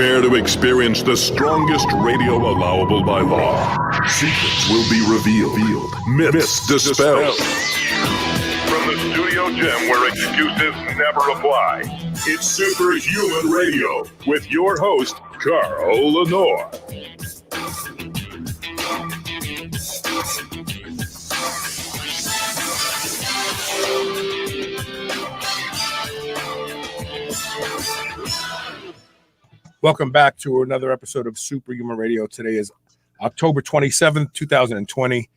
Prepare to experience the strongest radio allowable by law. Secrets will be revealed. Myths dispelled. From the studio gym where excuses never apply, it's Superhuman Radio with your host, Carl Lenore. Welcome back to another episode of Superhuman Radio. Today is October 27th, 2020.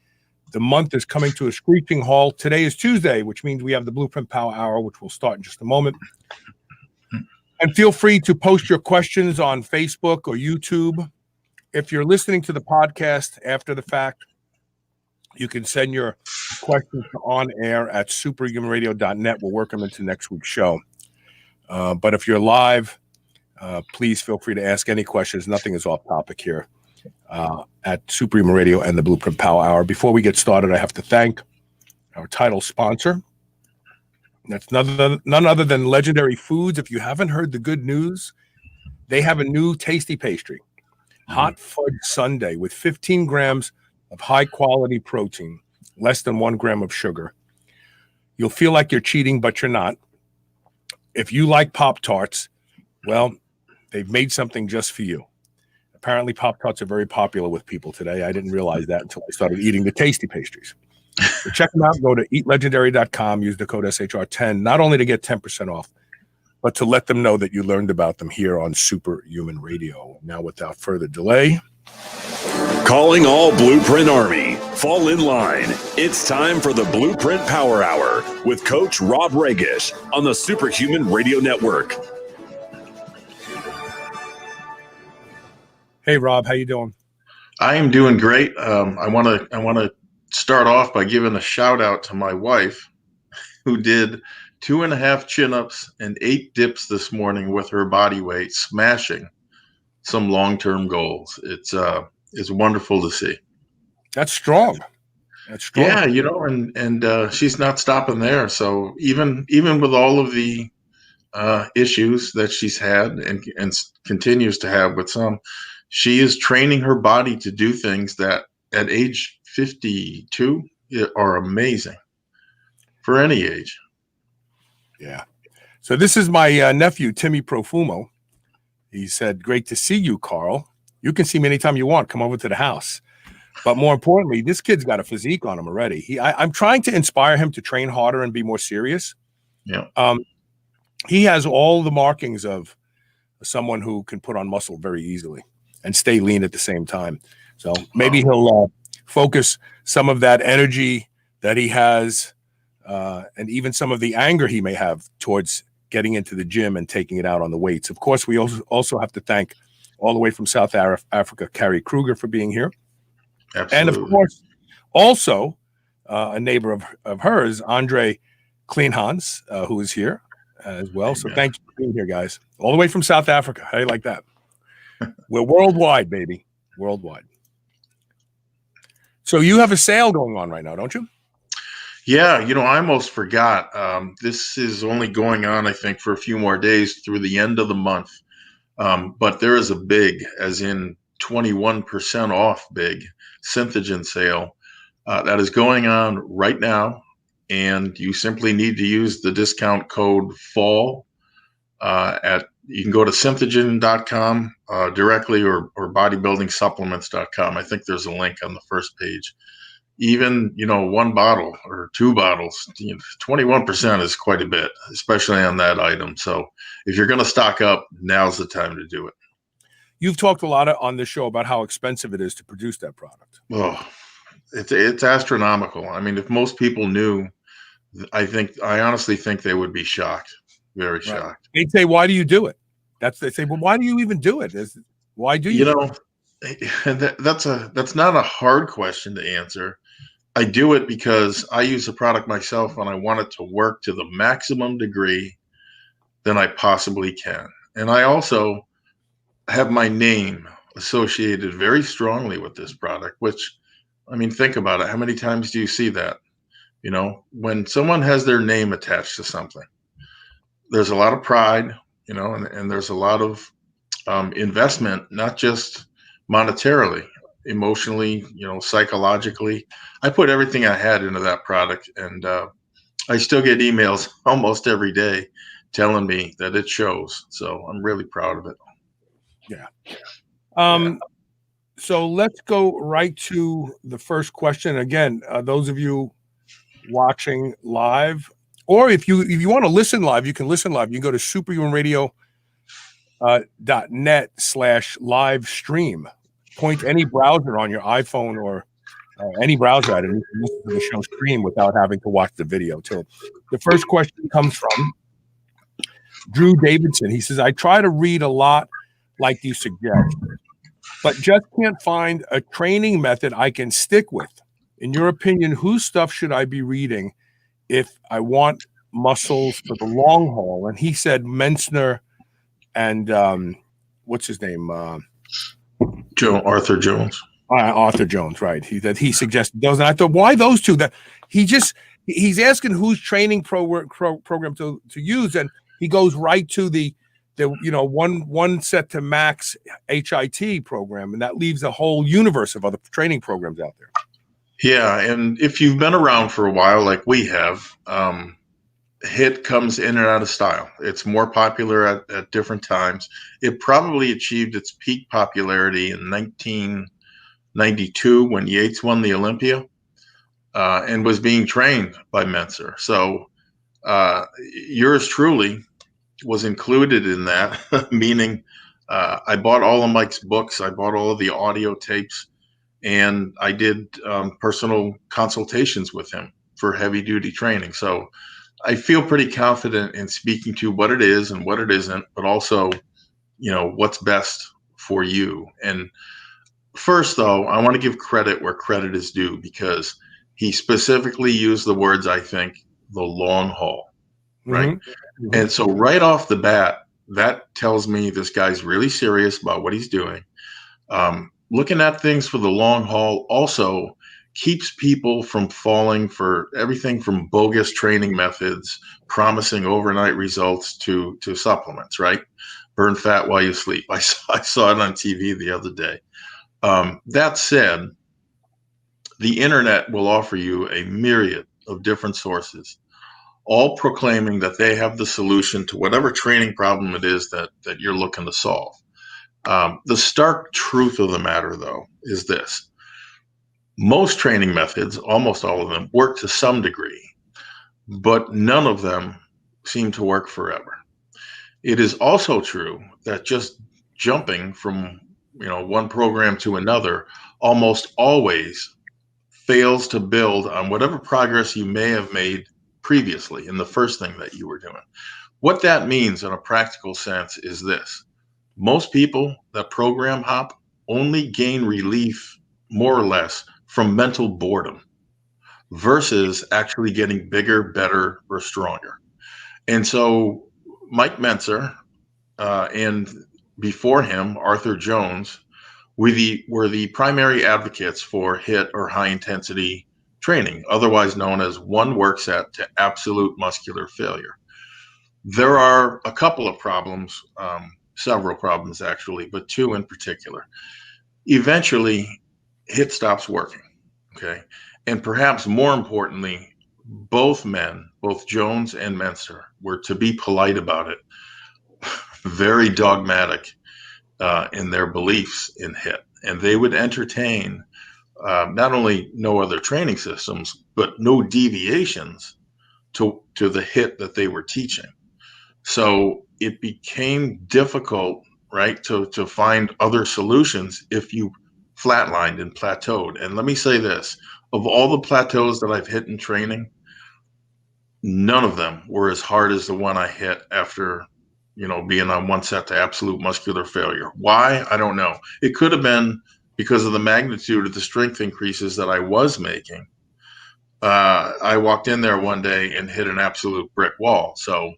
The month is coming to a screeching halt. Today is Tuesday, which means we have the BluePrint Power Hour, which will start in just a moment. And feel free to post your questions on Facebook or YouTube. If you're listening to the podcast after the fact, you can send your questions on air at superhumanradio.net. We'll work them into next week's show. But if you're live, please feel free to ask any questions. Nothing is off topic here at Superhuman Radio and the BluePrint Power Hour. Before we get started, I have to thank our title sponsor. That's none other than Legendary Foods. If you haven't heard the good news, they have a new tasty pastry, hot fudge sundae with 15 grams of high-quality protein, less than 1 gram of sugar. You'll feel like you're cheating, but you're not. If you like Pop-Tarts, well, they've made something just for you. Apparently, Pop-Tarts are very popular with people today. I didn't realize that until I started eating the tasty pastries. So check them out. Go to eatlegendary.com. Use the code SHR10, not only to get 10% off, but to let them know that you learned about them here on Superhuman Radio. Now, without further delay, calling all BluePrint Army. Fall in line. It's time for the BluePrint Power Hour with Coach Rob Regish on the Superhuman Radio Network. hey, Rob, how you doing? I am doing great. I want to start off by giving a shout out to my wife, who did 2.5 chin-ups and 8 dips this morning with her body weight, smashing some long-term goals. It's wonderful to see. That's strong. Yeah, and she's not stopping there. So even with all of the issues that she's had and continues to have with some, she is training her body to do things that at age 52 are amazing for any age. Yeah. So this is my nephew, Timmy Profumo. He said, great to see you, Carl. You can see me anytime you want. Come over to the house. But more importantly, this kid's got a physique on him already. I'm trying to inspire him to train harder and be more serious. Yeah. He has all the markings of someone who can put on muscle very easily and stay lean at the same time. So maybe he'll focus some of that energy that he has and even some of the anger he may have towards getting into the gym and taking it out on the weights. Of course, we also have to thank all the way from South Africa, Carrie Kruger, for being here. Absolutely. And of course, also a neighbor of hers, Andre Kleinhans, who is here as well. So thank you for being here, guys. All the way from South Africa. How do you like that? We're worldwide, baby. Worldwide. So you have a sale going on right now, don't you? Yeah, I almost forgot. This is only going on, I think, for a few more days through the end of the month. But there is a big, as in 21% off big Synthogen sale that is going on right now. And you simply need to use the discount code FALL you can go to synthogen.com directly or bodybuildingsupplements.com. I think there's a link on the first page. Even, 1 bottle or 2 bottles, 21% is quite a bit, especially on that item. So if you're going to stock up, now's the time to do it. You've talked a lot on this show about how expensive it is to produce that product. Oh, it's astronomical. I mean, if most people knew, I honestly think they would be shocked. Very shocked. They'd say, why do you do it? They say, well, why do you even do it? Why do you? That's not a hard question to answer. I do it because I use the product myself and I want it to work to the maximum degree that I possibly can. And I also have my name associated very strongly with this product, which, I mean, think about it. How many times do you see that? When someone has their name attached to something, there's a lot of pride, and there's a lot of investment, not just monetarily, emotionally, psychologically. I put everything I had into that product, and I still get emails almost every day telling me that it shows. So I'm really proud of it. Yeah. So let's go right to the first question. Again, those of you watching live, or if you want to listen live, you can listen live. You can go to superhumanradio.net/live stream. Point any browser on your iPhone or any browser at it, and you can listen to the show stream without having to watch the video. So the first question comes from Drew Davidson. He says, I try to read a lot like you suggest, but just can't find a training method I can stick with. In your opinion, whose stuff should I be reading if I want muscles for the long haul? And he said Mensner and what's his name? Arthur Jones. Arthur Jones, right? He suggested those, and I thought, why those two? That he's asking whose training program to use, and he goes right to the one set to max HIT program, and that leaves a whole universe of other training programs out there. Yeah, and if you've been around for a while, like we have, HIT comes in and out of style. It's more popular at different times. It probably achieved its peak popularity in 1992 when Yates won the Olympia and was being trained by Menser. So yours truly was included in that, meaning I bought all of Mike's books. I bought all of the audio tapes, and I did personal consultations with him for heavy duty training. So I feel pretty confident in speaking to what it is and what it isn't, but also, what's best for you. And first, though, I want to give credit where credit is due, because he specifically used the words, I think, the long haul, right? Mm-hmm. And so right off the bat, that tells me this guy's really serious about what he's doing. Looking at things for the long haul also keeps people from falling for everything from bogus training methods, promising overnight results to supplements, right? Burn fat while you sleep. I saw it on TV the other day. That said, the internet will offer you a myriad of different sources, all proclaiming that they have the solution to whatever training problem it is that you're looking to solve. The stark truth of the matter, though, is this. Most training methods, almost all of them, work to some degree, but none of them seem to work forever. It is also true that just jumping from one program to another almost always fails to build on whatever progress you may have made previously in the first thing that you were doing. What that means in a practical sense is this. Most people that program hop only gain relief, more or less, from mental boredom versus actually getting bigger, better, or stronger. And so Mike Menser and before him, Arthur Jones, were the primary advocates for HIT or high intensity training, otherwise known as one work set to absolute muscular failure. There are a couple of problems, several problems actually, but two in particular. Eventually, HIT stops working, okay? And perhaps more importantly, both Jones and Menser, were, to be polite about it, very dogmatic in their beliefs in HIT. And they would entertain not only no other training systems, but no deviations to the HIT that they were teaching. So it became difficult, right, to find other solutions if you flatlined and plateaued. And let me say this, of all the plateaus that I've hit in training, none of them were as hard as the one I hit after, being on one set to absolute muscular failure. Why? I don't know. It could have been because of the magnitude of the strength increases that I was making. I walked in there one day and hit an absolute brick wall. So,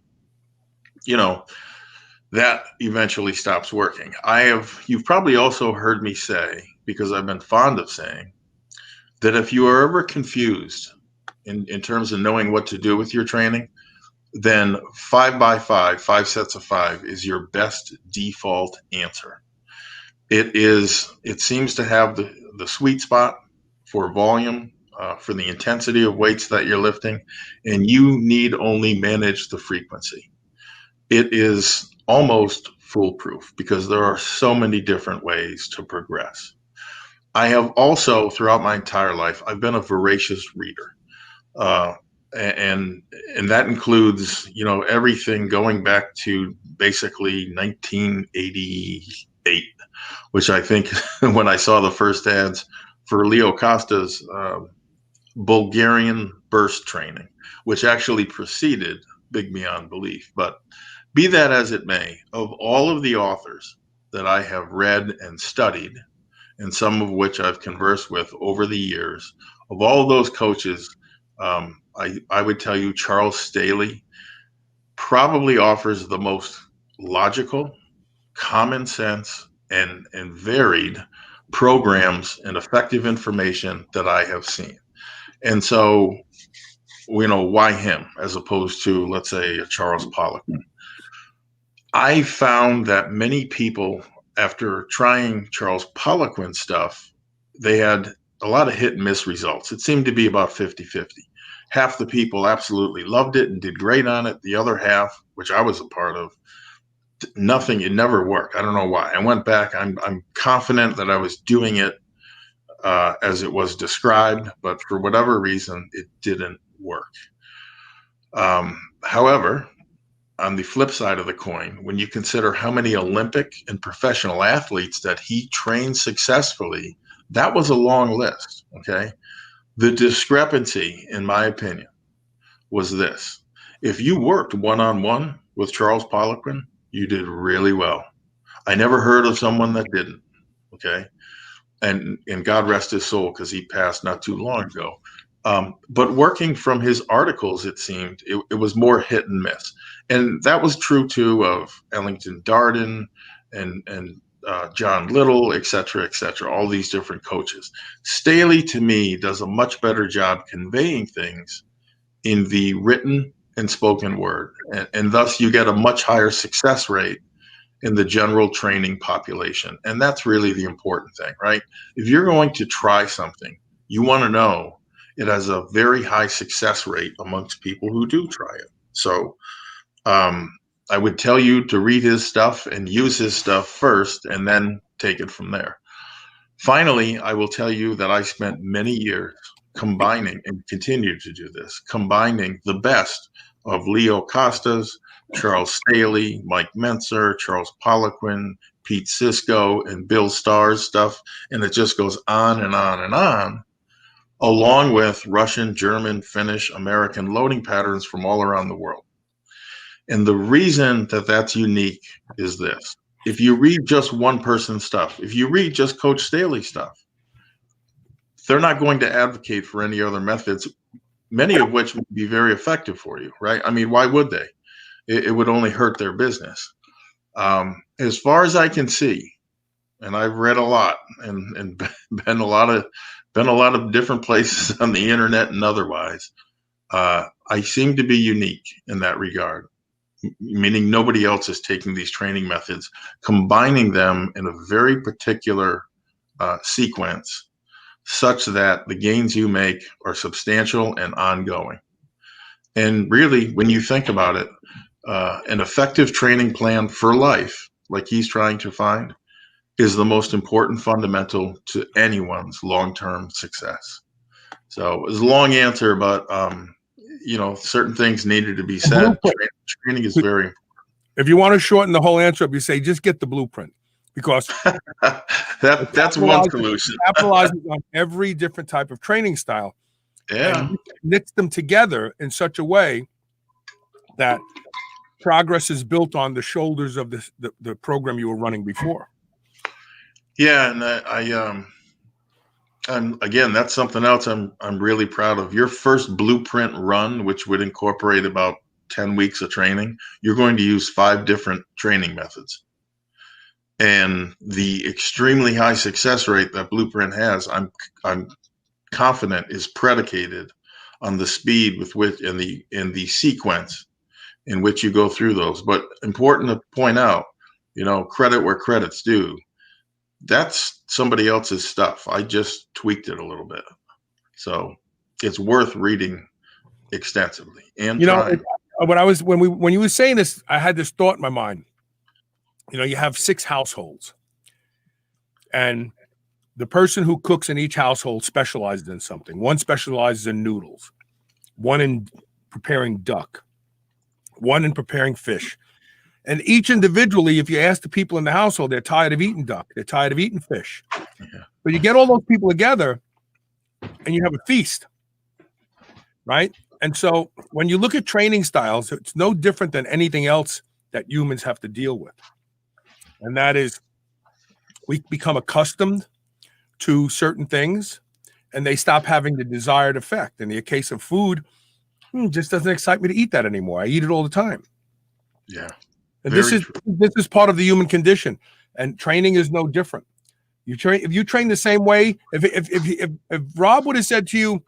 that eventually stops working. You've probably also heard me say, because I've been fond of saying, that if you are ever confused in terms of knowing what to do with your training, then 5x5, 5 sets of 5 is your best default answer. It seems to have the sweet spot for volume, for the intensity of weights that you're lifting, and you need only manage the frequency. It is almost foolproof because there are so many different ways to progress. I have also, throughout my entire life, I've been a voracious reader. And that includes, everything going back to basically 1988, which I think when I saw the first ads for Leo Costa's Bulgarian burst training, which actually preceded Big Beyond Belief. But be that as it may, of all of the authors that I have read and studied, and some of which I've conversed with over the years, of all of those coaches, I would tell you Charles Staley probably offers the most logical, common sense, and varied programs and effective information that I have seen. And so, why him as opposed to, let's say, a Charles Poliquin? I found that many people, after trying Charles Poliquin stuff, they had a lot of hit and miss results. It seemed to be about 50-50. Half the people absolutely loved it and did great on it. The other half, which I was a part of, nothing, it never worked. I don't know why. I went back. I'm confident that I was doing it as it was described, but for whatever reason, it didn't work. However, on the flip side of the coin, when you consider how many Olympic and professional athletes that he trained successfully, that was a long list, okay? The discrepancy, in my opinion, was this. If you worked one-on-one with Charles Poliquin, you did really well. I never heard of someone that didn't, okay? And God rest his soul, because he passed not too long ago. But working from his articles, it seemed, it was more hit and miss. And that was true, too, of Ellington Darden and John Little, et cetera, all these different coaches. Staley, to me, does a much better job conveying things in the written and spoken word. And thus, you get a much higher success rate in the general training population. And that's really the important thing, right? If you're going to try something, you want to know it has a very high success rate amongst people who do try it. So I would tell you to read his stuff and use his stuff first, and then take it from there. Finally, I will tell you that I spent many years combining, and continue to do this, combining the best of Leo Costa's, Charles Staley, Mike Mentzer, Charles Poliquin, Pete Sisko, and Bill Starr's stuff, and it just goes on and on and on, along with Russian, German, Finnish, American loading patterns from all around the world. And the reason that that's unique is this. If you read just one person's stuff, if you read just Coach Staley stuff, they're not going to advocate for any other methods, many of which would be very effective for you, right? I mean, why would they? It would only hurt their business. As far as I can see, and I've read a lot and been a lot of different places on the internet and otherwise, I seem to be unique in that regard, meaning nobody else is taking these training methods, combining them in a very particular sequence, such that the gains you make are substantial and ongoing. And really, when you think about it, an effective training plan for life, like he's trying to find, is the most important fundamental to anyone's long-term success. So it was a long answer, but certain things needed to be said. Training is very important. If you want to shorten the whole answer up, you say just get the blueprint, because that's one solution. It capitalizes on every different type of training style. Yeah, and knits them together in such a way that progress is built on the shoulders of the program you were running before. Yeah, and again, that's something else I'm really proud of. Your first blueprint run, which would incorporate about 10 weeks of training, you're going to use 5 different training methods. And the extremely high success rate that Blueprint has, I'm confident, is predicated on the speed with which, in the sequence in which you go through those. But important to point out, credit where credit's due. That's somebody else's stuff. I just tweaked it a little bit. So it's worth reading extensively and trying. When you were saying this, I had this thought in my mind. You have 6 households, and the person who cooks in each household specializes in something. One specializes in noodles, one in preparing duck, one in preparing fish. And each individually, if you ask the people in the household, they're tired of eating duck, they're tired of eating fish. Yeah. But you get all those people together and you have a feast, right? And so when you look at training styles, it's no different than anything else that humans have to deal with. And that is, we become accustomed to certain things and they stop having the desired effect. In the case of food, just doesn't excite me to eat that anymore. I eat it all the time. Yeah. And this is part of the human condition, and training is no different. If you train the same way, if Rob would have said to you,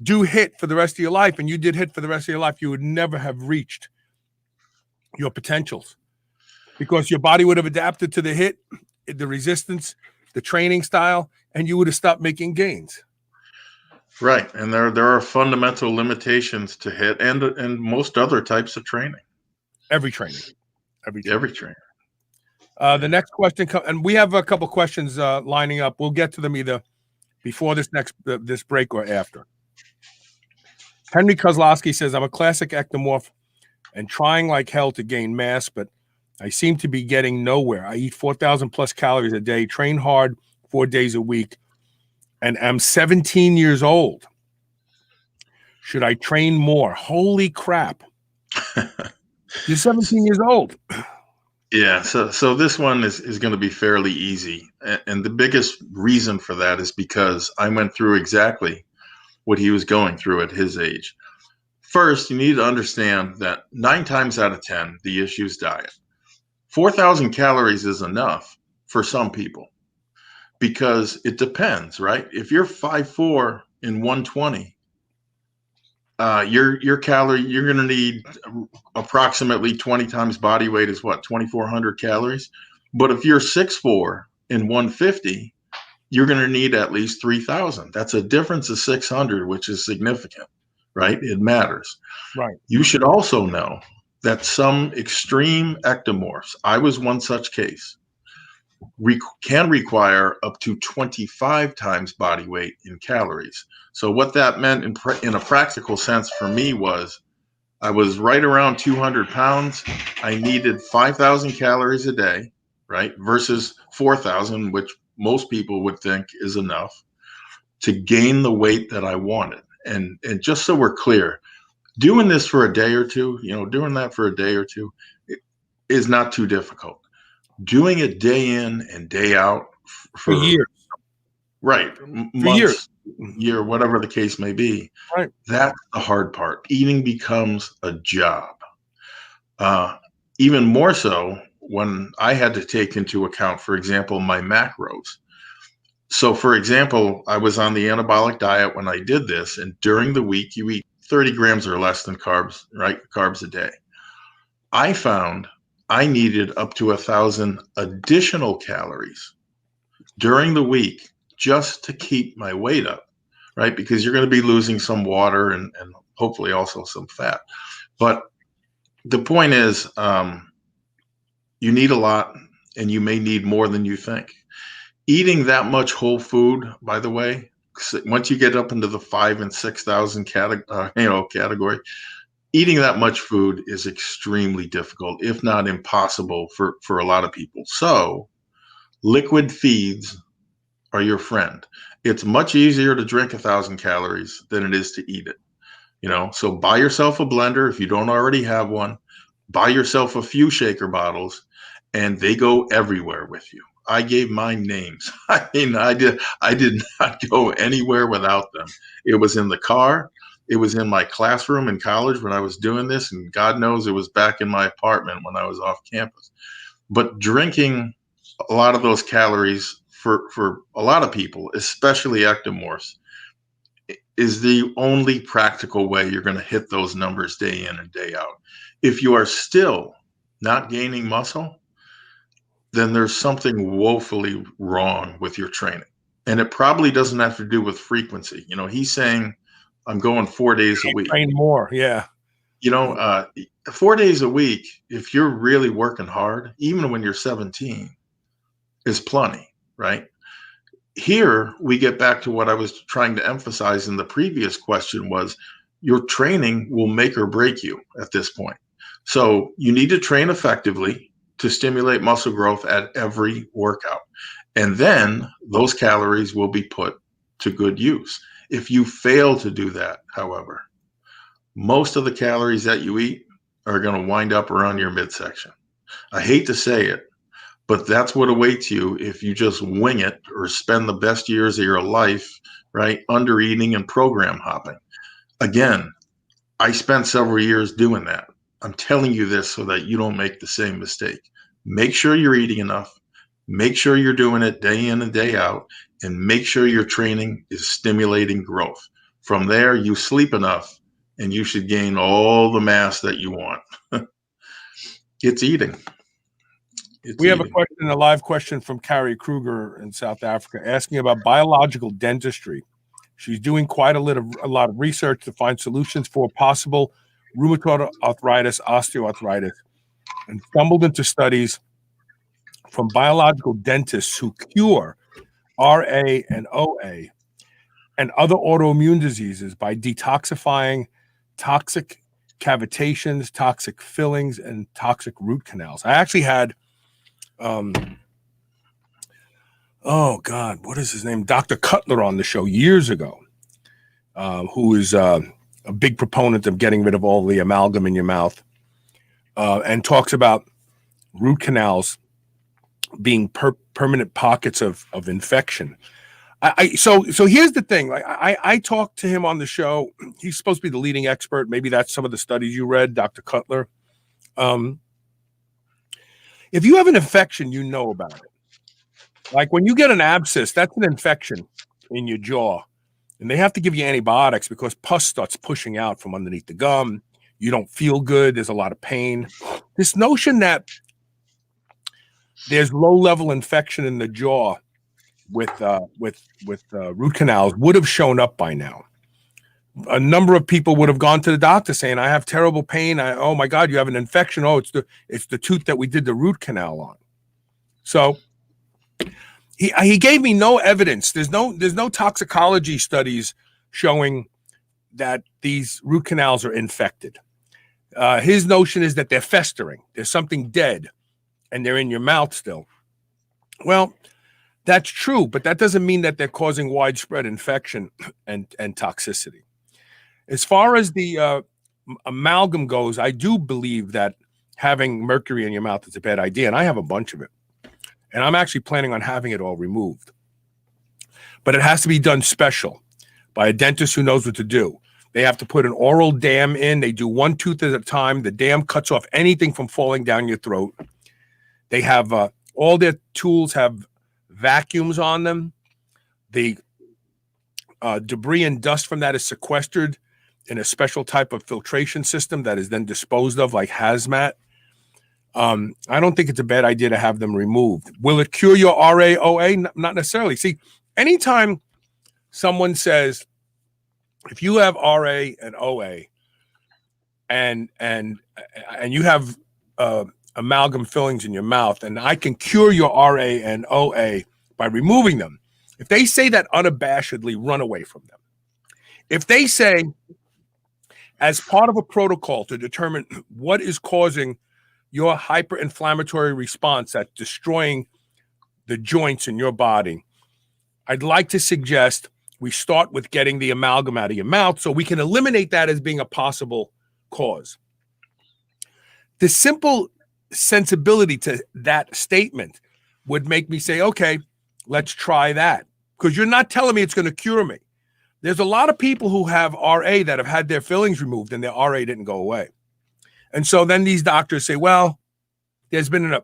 do HIIT for the rest of your life, and you did HIIT for the rest of your life, you would never have reached your potentials, because your body would have adapted to the HIIT, the resistance, the training style, and you would have stopped making gains. Right, and there are fundamental limitations to HIIT and most other types of training. Every training. The next question, and we have a couple questions lining up. We'll get to them either before this break or after. Henry Kozlowski says, I'm a classic ectomorph and trying like hell to gain mass, but I seem to be getting nowhere. I eat 4,000 plus calories a day, train hard 4 days a week, and I'm 17 years old. Should I train more? Holy crap. You're 17 years old. Yeah, so this one is going to be fairly easy. And the biggest reason for that is because I went through exactly what he was going through at his age. First, you need to understand that 9 times out of 10, the issue is diet. 4,000 calories is enough for some people because it depends, right? If you're 5'4" and 120, your calorie, you're going to need approximately 20 times body weight is what, 2,400 calories. But if you're 6'4" and 150, you're going to need at least 3,000. That's a difference of 600, which is significant, right? It matters. Right. You should also know that some extreme ectomorphs, I was one such case, can require up to 25 times body weight in calories. So what that meant in a practical sense for me was I was right around 200 pounds. I needed 5,000 calories a day, right? Versus 4,000, which most people would think is enough to gain the weight that I wanted. And just so we're clear, doing this for a day or two, doing that for a day or two is not too difficult. Doing it day in and day out for years. Right. Months, year, whatever the case may be. Right. That's the hard part. Eating becomes a job. Even more so when I had to take into account, for example, my macros. So, for example, I was on the anabolic diet when I did this, and during the week, you eat 30 grams or less than carbs, right? Carbs a day. I found I needed up to 1,000 additional calories during the week just to keep my weight up, right? Because you're going to be losing some water and hopefully also some fat. But the point is, you need a lot and you may need more than you think. Eating that much whole food, by the way, once you get up into the 5,000 and 6,000 category, eating that much food is extremely difficult, if not impossible for a lot of people. So liquid feeds are your friend. It's much easier to drink 1,000 calories than it is to eat it. So buy yourself a blender if you don't already have one. Buy yourself a few shaker bottles, and they go everywhere with you. I gave mine names. I did not go anywhere without them. It was in the car. It was in my classroom in college when I was doing this, and God knows it was back in my apartment when I was off campus. But drinking a lot of those calories for a lot of people, especially ectomorphs, is the only practical way you're going to hit those numbers day in and day out. If you are still not gaining muscle, then there's something woefully wrong with your training. And it probably doesn't have to do with frequency. He's saying, I'm going 4 days a week. Train more. Yeah. 4 days a week, if you're really working hard, even when you're 17, is plenty, right? Here we get back to what I was trying to emphasize in the previous question was your training will make or break you at this point. So you need to train effectively to stimulate muscle growth at every workout. And then those calories will be put to good use. If you fail to do that, however, most of the calories that you eat are going to wind up around your midsection. I hate to say it, but that's what awaits you if you just wing it or spend the best years of your life, right, under eating and program hopping. Again, I spent several years doing that. I'm telling you this so that you don't make the same mistake. Make sure you're eating enough. Make sure you're doing it day in and day out, and make sure your training is stimulating growth. From there, you sleep enough, and you should gain all the mass that you want. It's eating. We have a live question from Carrie Kruger in South Africa asking about biological dentistry. She's doing quite a lot of research to find solutions for possible rheumatoid arthritis, osteoarthritis, and stumbled into studies from biological dentists who cure RA and OA and other autoimmune diseases by detoxifying toxic cavitations, toxic fillings, and toxic root canals. I actually had what is his name? Dr. Cutler on the show years ago, who is a big proponent of getting rid of all the amalgam in your mouth, and talks about root canals being permanent pockets of infection. So here's the thing. Like I talked to him on the show. He's supposed to be the leading expert. Maybe that's some of the studies you read, Dr. Cutler. If you have an infection, you know about it. Like when you get an abscess, that's an infection in your jaw. And they have to give you antibiotics because pus starts pushing out from underneath the gum. You don't feel good. There's a lot of pain. This notion that there's low-level infection in the jaw with root canals would have shown up by now. A number of people would have gone to the doctor saying, I have terrible pain. Oh my God, you have an infection. Oh, it's the tooth that we did the root canal on. So he gave me no evidence. There's no toxicology studies showing that these root canals are infected. His notion is that they're festering. There's something dead and they're in your mouth still. Well, that's true, but that doesn't mean that they're causing widespread infection and toxicity. As far as the amalgam goes, I do believe that having mercury in your mouth is a bad idea, and I have a bunch of it. And I'm actually planning on having it all removed. But it has to be done special by a dentist who knows what to do. They have to put an oral dam in. They do one tooth at a time. The dam cuts off anything from falling down your throat. They have all their tools have vacuums on them. The debris and dust from that is sequestered in a special type of filtration system that is then disposed of like hazmat. I don't think it's a bad idea to have them removed. Will it cure your RA, OA? Not necessarily. See, anytime someone says, if you have RA and OA and you have amalgam fillings in your mouth, and I can cure your RA and OA by removing them, if they say that unabashedly, run away from them. If they say, as part of a protocol to determine what is causing your hyperinflammatory response that's destroying the joints in your body, I'd like to suggest we start with getting the amalgam out of your mouth so we can eliminate that as being a possible cause. The simple sensibility to that statement would make me say, okay, let's try that. Because you're not telling me it's going to cure me. There's a lot of people who have RA that have had their fillings removed and their RA didn't go away. And so then these doctors say, well, there's been a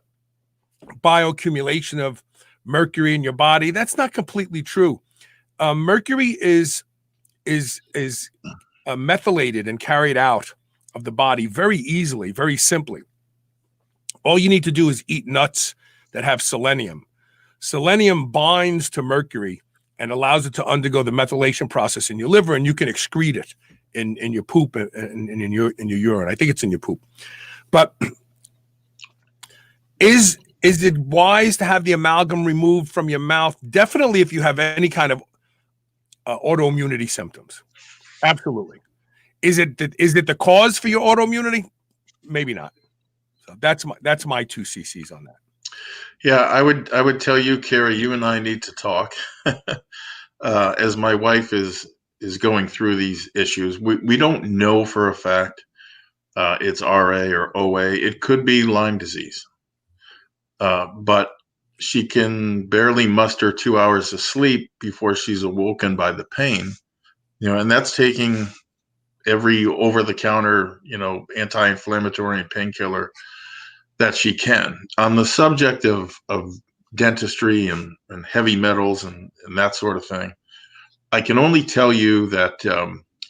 bioaccumulation of mercury in your body. That's not completely true. Mercury is is methylated and carried out of the body very easily, very simply. All you need to do is eat nuts that have selenium. Selenium binds to mercury and allows it to undergo the methylation process in your liver, and you can excrete it in your poop and in your urine. I think it's in your poop. But is it wise to have the amalgam removed from your mouth? Definitely, if you have any kind of autoimmunity symptoms. Absolutely. Is it the cause for your autoimmunity? Maybe not. So that's my 2 cc's on that. Yeah, I would tell you, Carrie, you and I need to talk. As my wife is going through these issues, we don't know for a fact it's RA or OA. It could be Lyme disease, but she can barely muster 2 hours of sleep before she's awoken by the pain. And that's taking every over-the-counter, anti-inflammatory and painkiller that she can. On the subject of dentistry and heavy metals and that sort of thing, I can only tell you that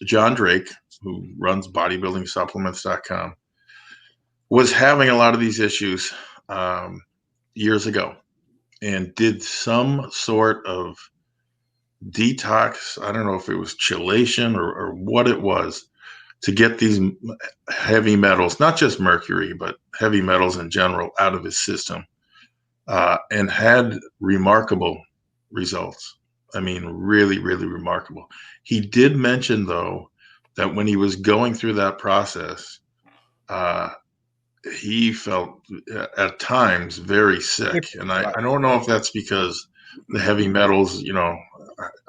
John Drake, who runs bodybuildingsupplements.com, was having a lot of these issues years ago and did some sort of detox. I don't know if it was chelation or what it was, to get these heavy metals, not just mercury, but heavy metals in general, out of his system, and had remarkable results. I mean, really, really remarkable. He did mention, though, that when he was going through that process, he felt at times very sick. And I don't know if that's because the heavy metals,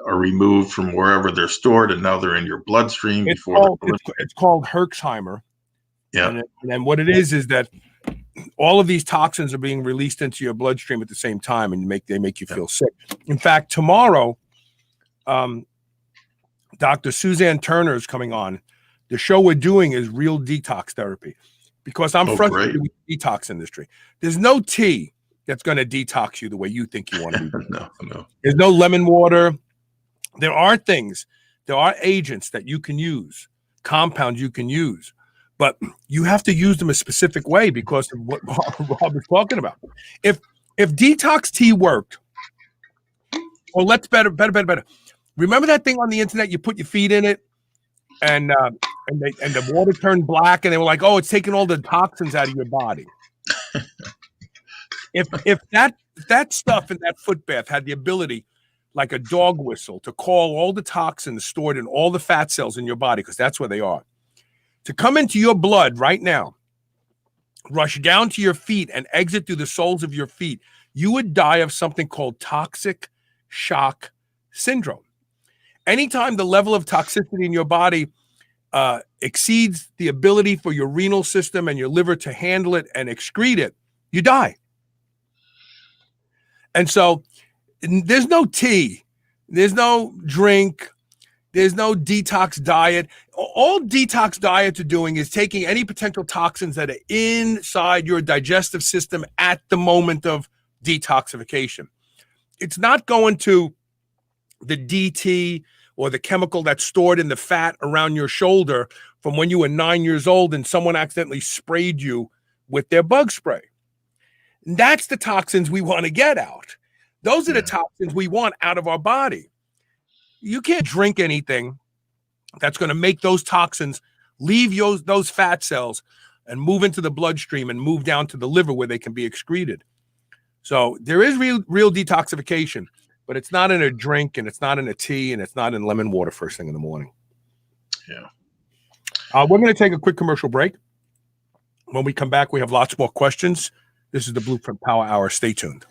are removed from wherever they're stored, and now they're in your bloodstream. It's called Herxheimer. Yeah. And then what it is that all of these toxins are being released into your bloodstream at the same time, and they make you feel sick. In fact, tomorrow, Dr. Suzanne Turner is coming on. The show we're doing is real detox therapy, because I'm frustrated with the detox industry. There's no tea that's going to detox you the way you think you want to be. No. There's no lemon water. There are agents that you can use, compounds you can use, but you have to use them a specific way because of what Rob is talking about. If detox tea worked, or let's better. Remember that thing on the internet? You put your feet in it, and the water turned black, and they were like, "Oh, it's taking all the toxins out of your body." If that stuff in that foot bath had the ability, like a dog whistle, to call all the toxins stored in all the fat cells in your body, because that's where they are, to come into your blood right now, rush down to your feet and exit through the soles of your feet, you would die of something called toxic shock syndrome. Anytime the level of toxicity in your body exceeds the ability for your renal system and your liver to handle it and excrete it, you die. And so there's no tea, there's no drink, there's no detox diet. All detox diets are doing is taking any potential toxins that are inside your digestive system at the moment of detoxification. It's not going to the DT or the chemical that's stored in the fat around your shoulder from when you were 9 years old and someone accidentally sprayed you with their bug spray. That's the toxins we want to get out. Those are the toxins we want out of our body. You can't drink anything that's going to make those toxins leave those fat cells and move into the bloodstream and move down to the liver where they can be excreted. So there is real detoxification, but it's not in a drink, and it's not in a tea, and it's not in lemon water first thing in the morning. Yeah. We're going to take a quick commercial break. When we come back, we have lots more questions. This is the Blueprint Power Hour. Stay tuned.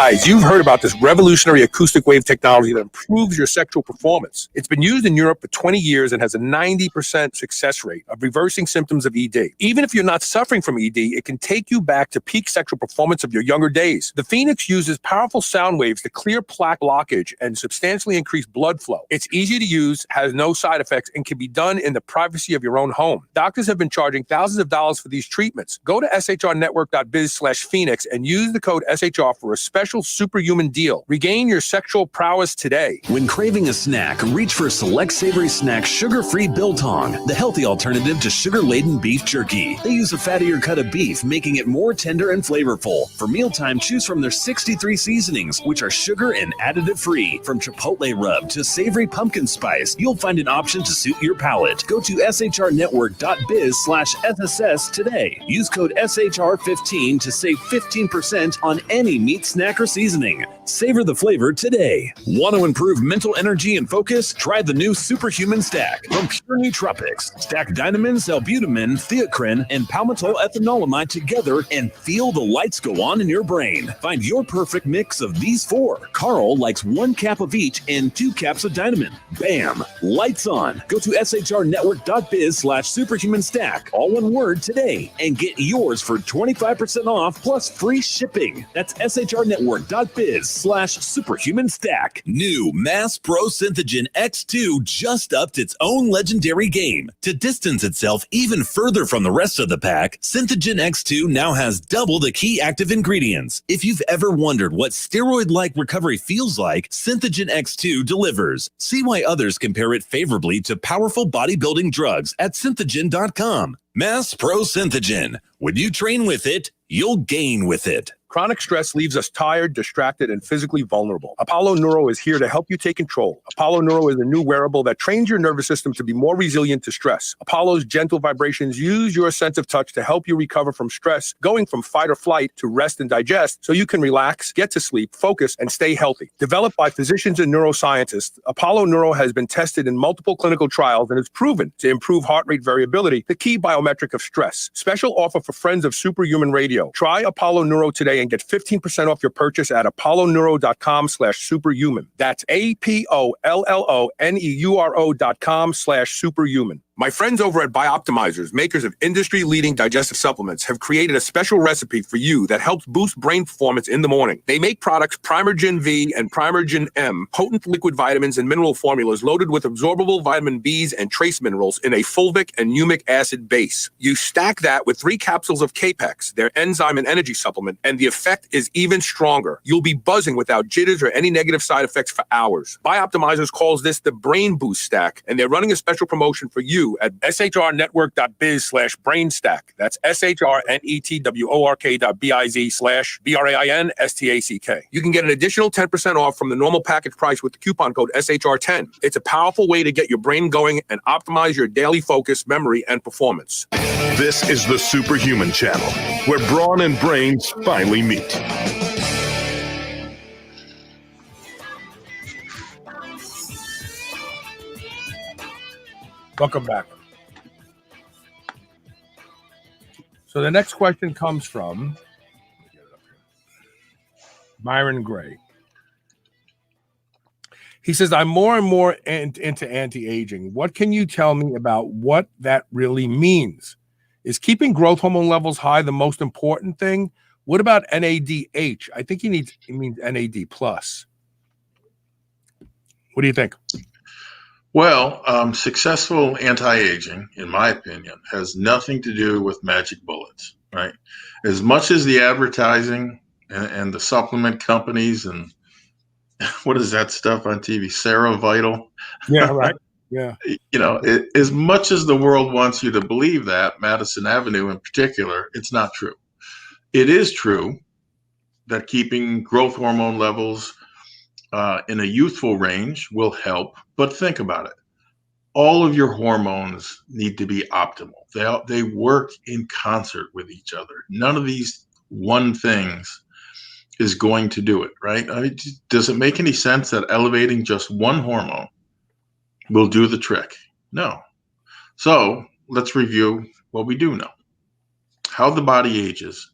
Guys, you've heard about this revolutionary acoustic wave technology that improves your sexual performance. It's been used in Europe for 20 years and has a 90% success rate of reversing symptoms of ED. Even if you're not suffering from ED, it can take you back to peak sexual performance of your younger days. The Phoenix uses powerful sound waves to clear plaque blockage and substantially increase blood flow. It's easy to use, has no side effects, and can be done in the privacy of your own home. Doctors have been charging thousands of dollars for these treatments. Go to shrnetwork.biz/Phoenix and use the code SHR for a special superhuman deal. Regain your sexual prowess today. When craving a snack, reach for Select Savory Snack Sugar-Free Biltong, the healthy alternative to sugar-laden beef jerky. They use a fattier cut of beef, making it more tender and flavorful. For mealtime, choose from their 63 seasonings, which are sugar and additive-free. From chipotle rub to savory pumpkin spice, you'll find an option to suit your palate. Go to shrnetwork.biz/SSS today. Use code SHR15 to save 15% on any meat snack or seasoning. Savor the flavor today. Want to improve mental energy and focus? Try the new Superhuman Stack from Pure Nootropics. Stack Dynamine, Salbutamine, Theocrine, and palmitoyl ethanolamide together and feel the lights go on in your brain. Find your perfect mix of these four. Carl likes 1 cap of each and 2 caps of Dynamine. Bam! Lights on. Go to shrnetwork.biz/superhuman stack, all one word, today, and get yours for 25% off plus free shipping. That's shrnetwork.biz/superhuman stack. New Mass Pro Synthogen X2 just upped its own legendary game. To distance itself even further from the rest of the pack, Synthogen X2 now has double the key active ingredients. If you've ever wondered what steroid-like recovery feels like, Synthogen X2 delivers. See why others compare it favorably to powerful bodybuilding drugs at synthogen.com. Mass Pro Synthogen. When you train with it, you'll gain with it. Chronic stress leaves us tired, distracted, and physically vulnerable. Apollo Neuro is here to help you take control. Apollo Neuro is a new wearable that trains your nervous system to be more resilient to stress. Apollo's gentle vibrations use your sense of touch to help you recover from stress, going from fight or flight to rest and digest so you can relax, get to sleep, focus, and stay healthy. Developed by physicians and neuroscientists, Apollo Neuro has been tested in multiple clinical trials and is proven to improve heart rate variability, the key biometric of stress. Special offer for friends of Superhuman Radio. Try Apollo Neuro today and get 15% off your purchase at apolloneuro.com/superhuman. That's APOLLONEURO.com/superhuman. My friends over at Bioptimizers, makers of industry-leading digestive supplements, have created a special recipe for you that helps boost brain performance in the morning. They make products Primergen V and Primergen M, potent liquid vitamins and mineral formulas loaded with absorbable vitamin Bs and trace minerals in a fulvic and humic acid base. You stack that with 3 capsules of Capex, their enzyme and energy supplement, and the effect is even stronger. You'll be buzzing without jitters or any negative side effects for hours. Bioptimizers calls this the Brain Boost Stack, and they're running a special promotion for you at shrnetwork.biz/brainstack. That's shrnetwork.biz/BRAINSTACK. You can get an additional 10% off from the normal package price with the coupon code SHR10. It's a powerful way to get your brain going and optimize your daily focus, memory, and performance. This is the Superhuman Channel, where brawn and brains finally meet. Welcome back. So the next question comes from Myron Gray. He says, I'm more and more into anti-aging. What can you tell me about what that really means? Is keeping growth hormone levels high the most important thing? What about NADH? I think he means NAD+. What do you think? Well, successful anti-aging, in my opinion, has nothing to do with magic bullets, right? As much as the advertising and the supplement companies and what is that stuff on TV, Vital? Yeah, right. Yeah. You know, as much as the world wants you to believe that, Madison Avenue in particular, it's not true. It is true that keeping growth hormone levels in a youthful range will help, but think about it. All of your hormones need to be optimal. They work in concert with each other. None of these one things is going to do it, right? I mean, does it make any sense that elevating just one hormone will do the trick? No. So let's review what we do know. How the body ages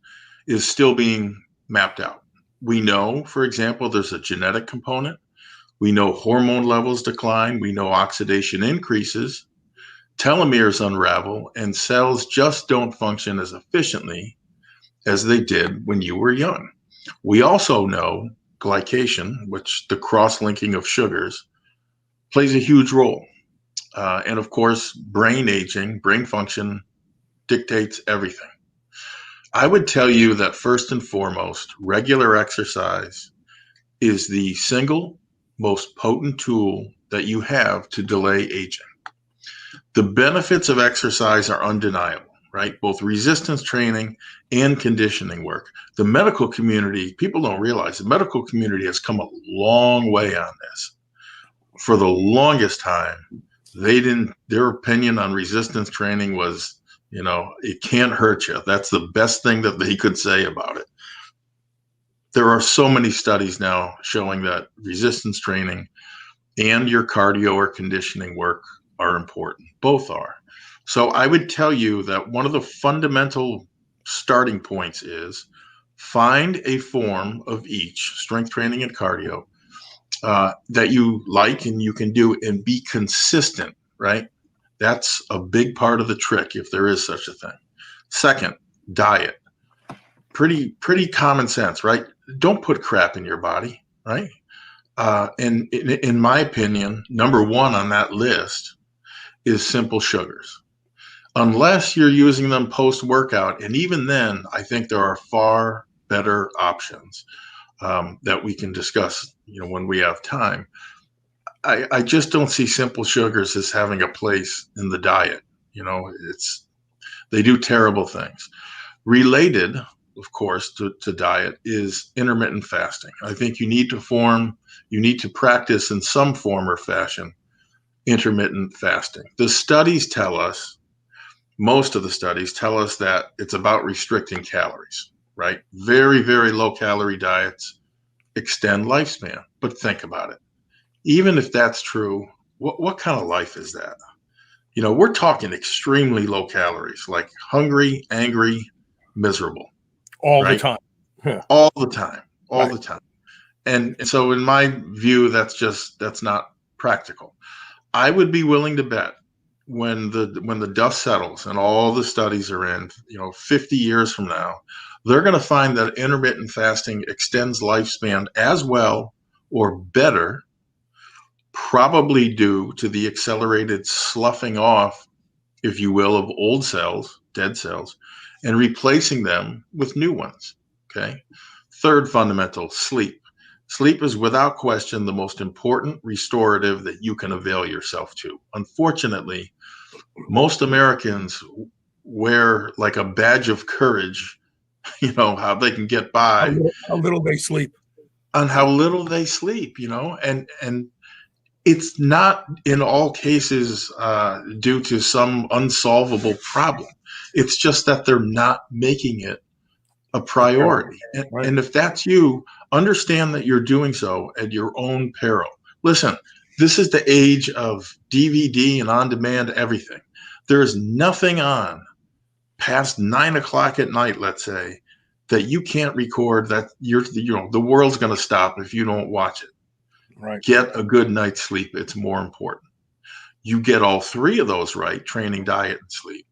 is still being mapped out. We know, for example, there's a genetic component. We know hormone levels decline. We know oxidation increases, telomeres unravel, and cells just don't function as efficiently as they did when you were young. We also know glycation, which the cross-linking of sugars, plays a huge role. And of course, brain aging, brain function dictates everything. I would tell you that first and foremost, regular exercise is the single most potent tool that you have to delay aging. The benefits of exercise are undeniable, right? Both resistance training and conditioning work. The medical community, people don't realize the medical community has come a long way on this. For the longest time, their opinion on resistance training was, it can't hurt you. That's the best thing that they could say about it. There are so many studies now showing that resistance training and your cardio or conditioning work are important. Both are. So I would tell you that one of the fundamental starting points is find a form of each, strength training and cardio, that you like and you can do, and be consistent, right? That's a big part of the trick, if there is such a thing. Second, diet. Pretty common sense, right? Don't put crap in your body, right? And in my opinion, number one on that list is simple sugars. Unless you're using them post-workout, and even then, I think there are far better options that we can discuss, when we have time. I just don't see simple sugars as having a place in the diet. They do terrible things. Related, of course, to diet is intermittent fasting. I think you need to practice in some form or fashion intermittent fasting. Most of the studies tell us that it's about restricting calories, right? Very, very low calorie diets extend lifespan. But think about it. Even if that's true, what kind of life is that? We're talking extremely low calories, like hungry, angry, miserable. All right? the time. Yeah. All the time. The time. And so in my view, that's not practical. I would be willing to bet when the dust settles and all the studies are in, 50 years from now, they're going to find that intermittent fasting extends lifespan as well or better, probably due to the accelerated sloughing off, if you will, of old cells, dead cells, and replacing them with new ones. Okay. Third fundamental, sleep. Sleep is without question the most important restorative that you can avail yourself to. Unfortunately, most Americans wear like a badge of courage, how they can get by. How little they sleep. On how little they sleep, and it's not in all cases due to some unsolvable problem. It's just that they're not making it a priority. And if that's you, understand that you're doing so at your own peril. Listen, this is the age of DVD and on-demand everything. There's nothing on past 9 o'clock at night, let's say, that you can't record, that the world's going to stop if you don't watch it. Right. Get a good night's sleep. It's more important. You get all three of those right, training, diet, and sleep.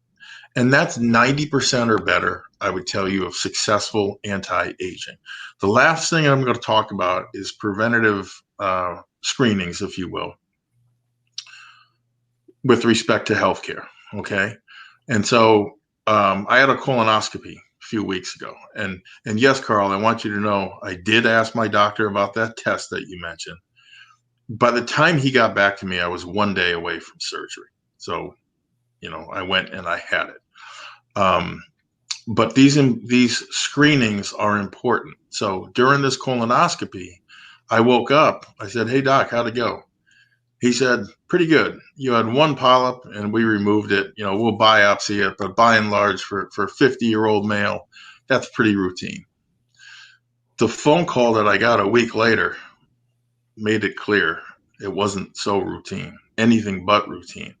And that's 90% or better, I would tell you, of successful anti-aging. The last thing I'm going to talk about is preventative screenings, if you will, with respect to healthcare. Okay. And so I had a colonoscopy a few weeks ago. And yes, Carl, I want you to know I did ask my doctor about that test that you mentioned. By the time he got back to me, I was 1 day away from surgery. So, I went and I had it. But these screenings are important. So during this colonoscopy, I woke up. I said, "Hey, doc, how'd it go?" He said, "Pretty good. You had one polyp and we removed it. We'll biopsy it, but by and large for a 50-year-old male, that's pretty routine." The phone call that I got a week later made it clear it wasn't so routine, anything but routine.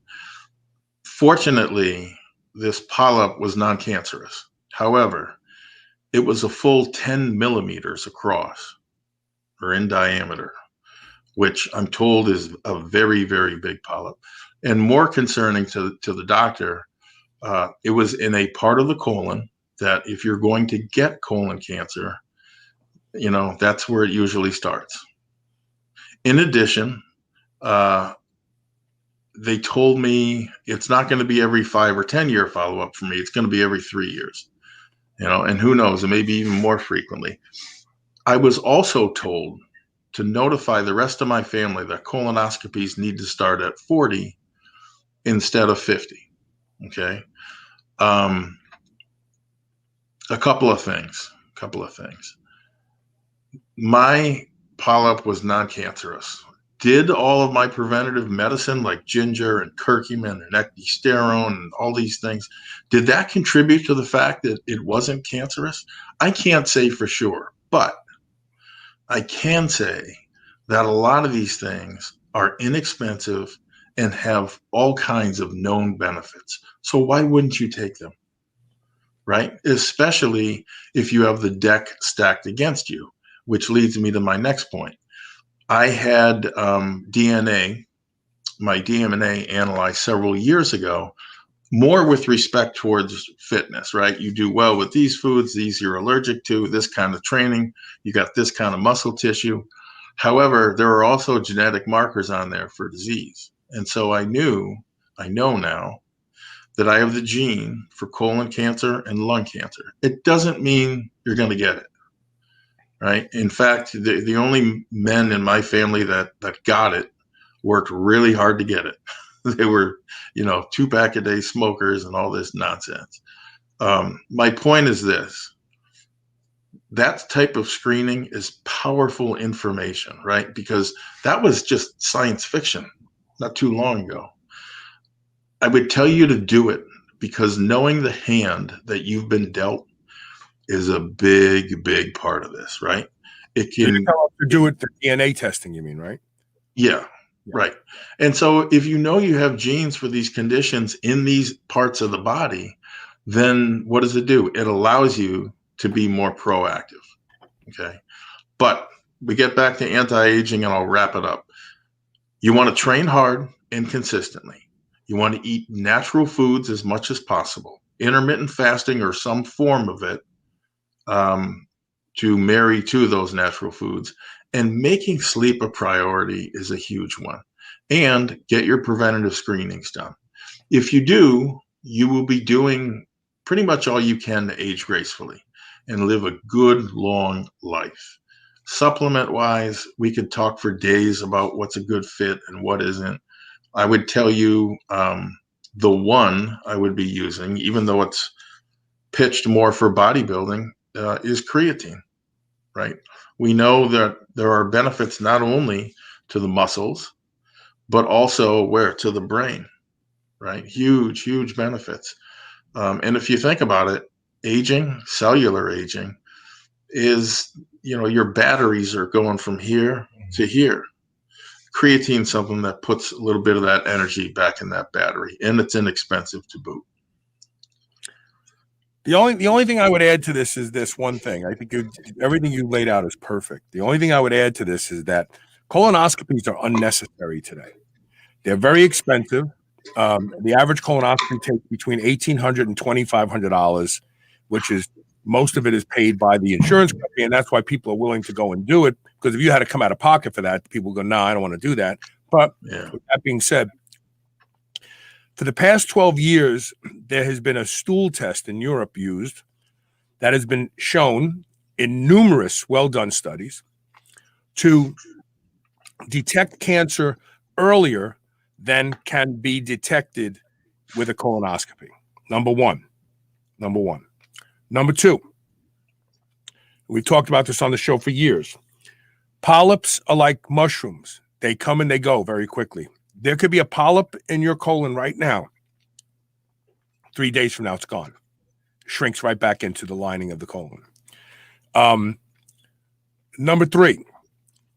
Fortunately, this polyp was non-cancerous. However, it was a full 10 millimeters across or in diameter, which I'm told is a very, very big polyp. And more concerning to the doctor, it was in a part of the colon that if you're going to get colon cancer, that's where it usually starts. In addition, they told me it's not going to be every 5 or 10 year follow-up for me. It's going to be every 3 years, and who knows, it may be even more frequently. I was also told to notify the rest of my family that colonoscopies need to start at 40 instead of 50. Okay. A couple of things. My polyp was non-cancerous. Did all of my preventative medicine like ginger and curcumin and ecdysterone and all these things, did that contribute to the fact that it wasn't cancerous? I can't say for sure, but I can say that a lot of these things are inexpensive and have all kinds of known benefits. So why wouldn't you take them? Right? Especially if you have the deck stacked against you, which leads me to my next point. I had my DNA analyzed several years ago, more with respect towards fitness, right? You do well with these foods, these you're allergic to, this kind of training, you got this kind of muscle tissue. However, there are also genetic markers on there for disease. And so I know now that I have the gene for colon cancer and lung cancer. It doesn't mean you're going to get it, right? In fact, the only men in my family that got it worked really hard to get it. They were, 2-pack-a-day smokers and all this nonsense. My point is this. That type of screening is powerful information, right? Because that was just science fiction not too long ago. I would tell you to do it because knowing the hand that you've been dealt is a big, big part of this, right? It can to do it, the DNA testing, you mean, right? Yeah, right. And so if you know you have genes for these conditions in these parts of the body, then what does it do? It allows you to be more proactive. Okay. But we get back to anti-aging and I'll wrap it up. You want to train hard and consistently. You want to eat natural foods as much as possible, intermittent fasting or some form of it to marry to those natural foods. And making sleep a priority is a huge one. And get your preventative screenings done. If you do, you will be doing pretty much all you can to age gracefully and live a good, long life. Supplement-wise, we could talk for days about what's a good fit and what isn't. I would tell you the one I would be using, even though it's pitched more for bodybuilding, is creatine, right? We know that there are benefits not only to the muscles, but also to the brain, right? Huge, huge benefits. And if you think about it, aging, cellular aging, is, your batteries are going from here to here. Creatine is something that puts a little bit of that energy back in that battery, and it's inexpensive to boot. The only thing I would add to this is this one thing. I think everything you laid out is perfect. The only thing I would add to this is that colonoscopies are unnecessary today. They're very expensive. The average colonoscopy takes between $1,800 and $2,500, which is most of it is paid by the insurance company, and that's why people are willing to go and do it. Because if you had to come out of pocket for that, people go, "No, I don't want to do that." But with that being said, for the past 12 years, there has been a stool test in Europe used that has been shown in numerous well-done studies to detect cancer earlier than can be detected with a colonoscopy. Number one. Number two, we talked about this on the show for years. Polyps are like mushrooms. They come and they go very quickly. There could be a polyp in your colon right now. 3 days from now, it's gone. Shrinks right back into the lining of the colon. Number three,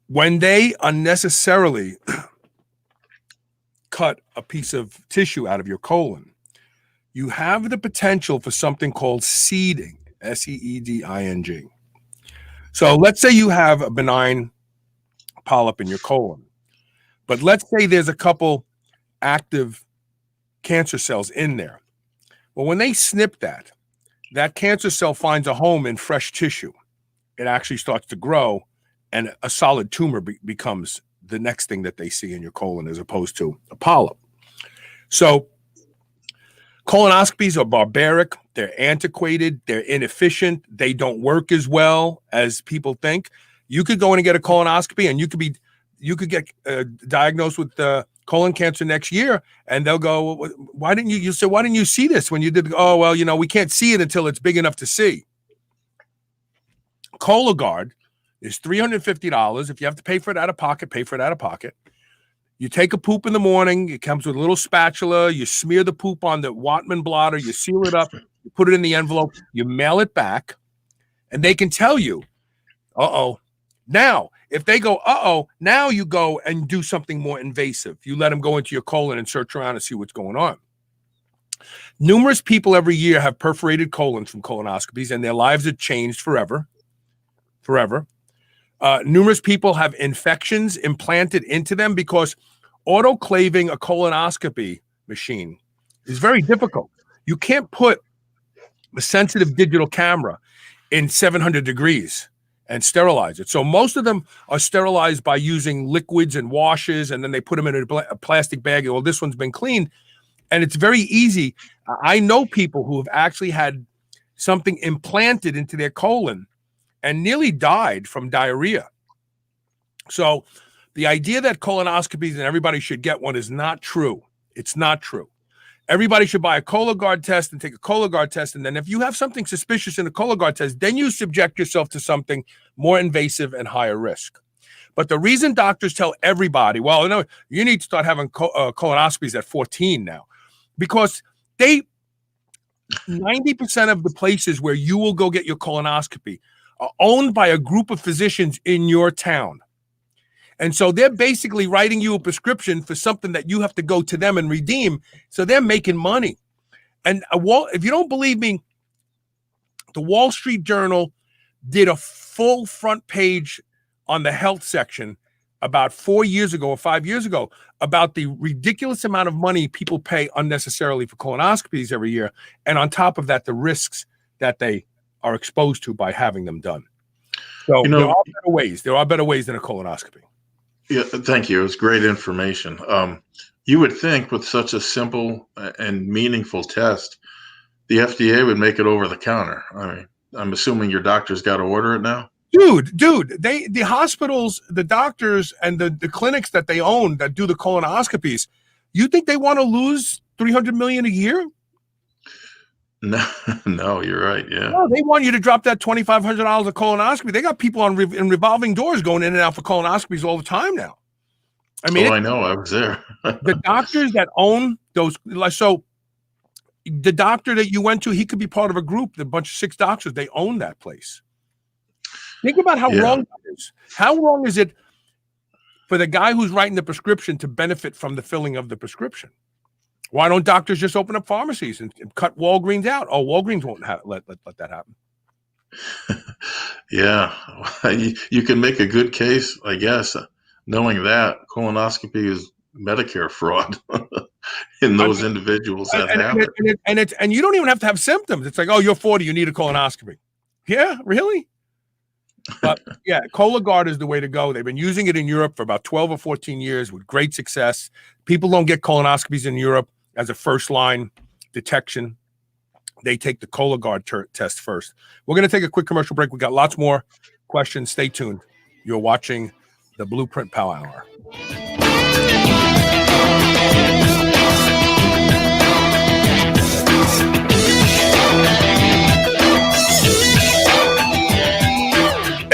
when they unnecessarily cut a piece of tissue out of your colon, you have the potential for something called seeding. SEEDING. So let's say you have a benign polyp in your colon, but let's say there's a couple active cancer cells in there. Well, when they snip that cancer cell finds a home in fresh tissue. It actually starts to grow, and a solid tumor becomes the next thing that they see in your colon as opposed to a polyp. So colonoscopies are barbaric. They're antiquated. They're inefficient. They don't work as well as people think. You could go in and get a colonoscopy, and you could get diagnosed with colon cancer next year, and they'll go, why didn't you say, why didn't you see this when you did? Oh, well, we can't see it until it's big enough to see. Cologuard is $350. If you have to pay for it out of pocket, pay for it out of pocket. You take a poop in the morning. It comes with a little spatula. You smear the poop on the Wattman blotter. You seal it up. You put it in the envelope. You mail it back, and they can tell you, uh-oh. Now, if they go, uh-oh, now you go and do something more invasive. You let them go into your colon and search around and see what's going on. Numerous people every year have perforated colons from colonoscopies, and their lives have changed forever. Numerous people have infections implanted into them because autoclaving a colonoscopy machine is very difficult. You can't put a sensitive digital camera in 700 degrees and sterilize it. So most of them are sterilized by using liquids and washes, and then they put them in a plastic bag. Well, this one's been cleaned, and it's very easy. I know people who have actually had something implanted into their colon and nearly died from diarrhea. So the idea that colonoscopies and everybody should get one is not true. It's not true. Everybody should buy a Cologuard test and take a Cologuard test. And then if you have something suspicious in a Cologuard test, then you subject yourself to something more invasive and higher risk. But the reason doctors tell everybody, well, no, you need to start having colonoscopies at 14 now, because 90% of the places where you will go get your colonoscopy are owned by a group of physicians in your town. And so they're basically writing you a prescription for something that you have to go to them and redeem. So they're making money. And if you don't believe me, the Wall Street Journal did a full front page on the health section about 4 years ago or 5 years ago about the ridiculous amount of money people pay unnecessarily for colonoscopies every year. And on top of that, the risks that they are exposed to by having them done. So there are better ways. There are better ways than a colonoscopy. Yeah, thank you. It was great information. You would think with such a simple and meaningful test, the FDA would make it over the counter. I mean, I'm assuming your doctor's got to order it now. Dude, the hospitals, the doctors, and the clinics that they own that do the colonoscopies, you think they want to lose $300 million a year? No, you're right. Yeah. No, they want you to drop that $2,500 a colonoscopy. They got people in revolving doors going in and out for colonoscopies all the time now. I mean, I know. I was there. The doctors that own those, so the doctor that you went to, he could be part of a group, a bunch of 6 doctors. They own that place. Think about how wrong that is. How wrong is it for the guy who's writing the prescription to benefit from the filling of the prescription? Why don't doctors just open up pharmacies and cut Walgreens out? Oh, Walgreens won't let that happen. Yeah, you can make a good case, I guess, knowing that colonoscopy is Medicare fraud in those individuals that have it. And you don't even have to have symptoms. It's like, oh, you're 40, you need a colonoscopy. Yeah, really? But yeah, Cologuard is the way to go. They've been using it in Europe for about 12 or 14 years with great success. People don't get colonoscopies in Europe as a first line detection. They take the Cologuard test first. We're going to take a quick commercial break. We got lots more questions. Stay tuned. You're watching the Blueprint Power Hour.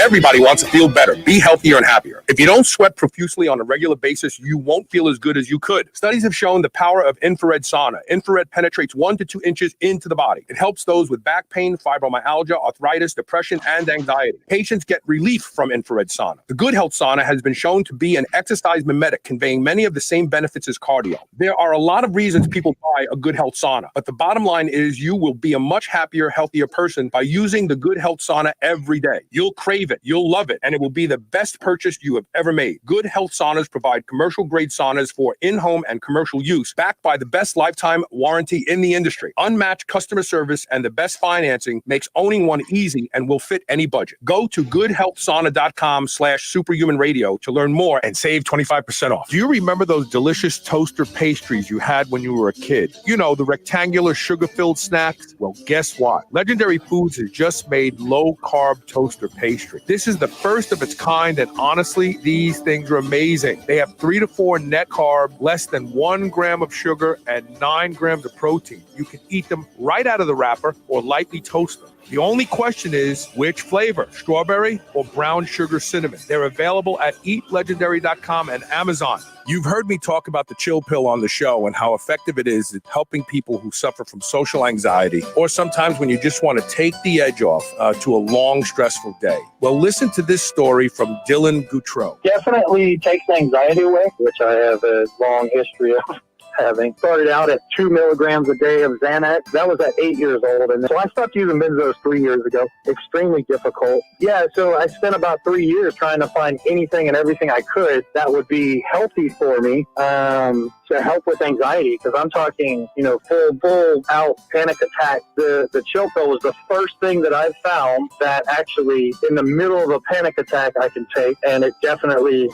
Everybody wants to feel better, be healthier, and happier. If you don't sweat profusely on a regular basis, you won't feel as good as you could. Studies have shown the power of infrared sauna. Infrared penetrates 1 to 2 inches into the body. It helps those with back pain, fibromyalgia, arthritis, depression, and anxiety. Patients get relief from infrared sauna. The Good Health Sauna has been shown to be an exercise mimetic, conveying many of the same benefits as cardio. There are a lot of reasons people buy a Good Health Sauna, but the bottom line is you will be a much happier, healthier person by using the Good Health Sauna every day. You'll crave it, you'll love it, and it will be the best purchase you have ever made. Good Health Saunas provide commercial-grade saunas for in-home and commercial use, backed by the best lifetime warranty in the industry. Unmatched customer service and the best financing makes owning one easy and will fit any budget. Go to goodhealthsauna.com/superhumanradio to learn more and save 25% off. Do you remember those delicious toaster pastries you had when you were a kid? You know, the rectangular sugar-filled snacks? Well, guess what? Legendary Foods has just made low-carb toaster pastry. This is the first of its kind, and honestly, these things are amazing. They have 3 to 4 net carb, less than 1 gram of sugar, and 9 grams of protein. You can eat them right out of the wrapper or lightly toast them. The only question is, which flavor, strawberry or brown sugar cinnamon? They're available at eatlegendary.com and Amazon. You've heard me talk about the chill pill on the show and how effective it is at helping people who suffer from social anxiety, or sometimes when you just want to take the edge off to a long, stressful day. Well, listen to this story from Dylan Goutreau. Definitely takes anxiety away, which I have a long history of. Having started out at 2 milligrams a day of Xanax. That was at 8 years old. And so I stopped using benzos 3 years ago. Extremely difficult. Yeah, so I spent about 3 years trying to find anything and everything I could that would be healthy for me to help with anxiety. Because I'm talking, full out panic attack. The chill pill was the first thing that I found that actually in the middle of a panic attack I can take, and it definitely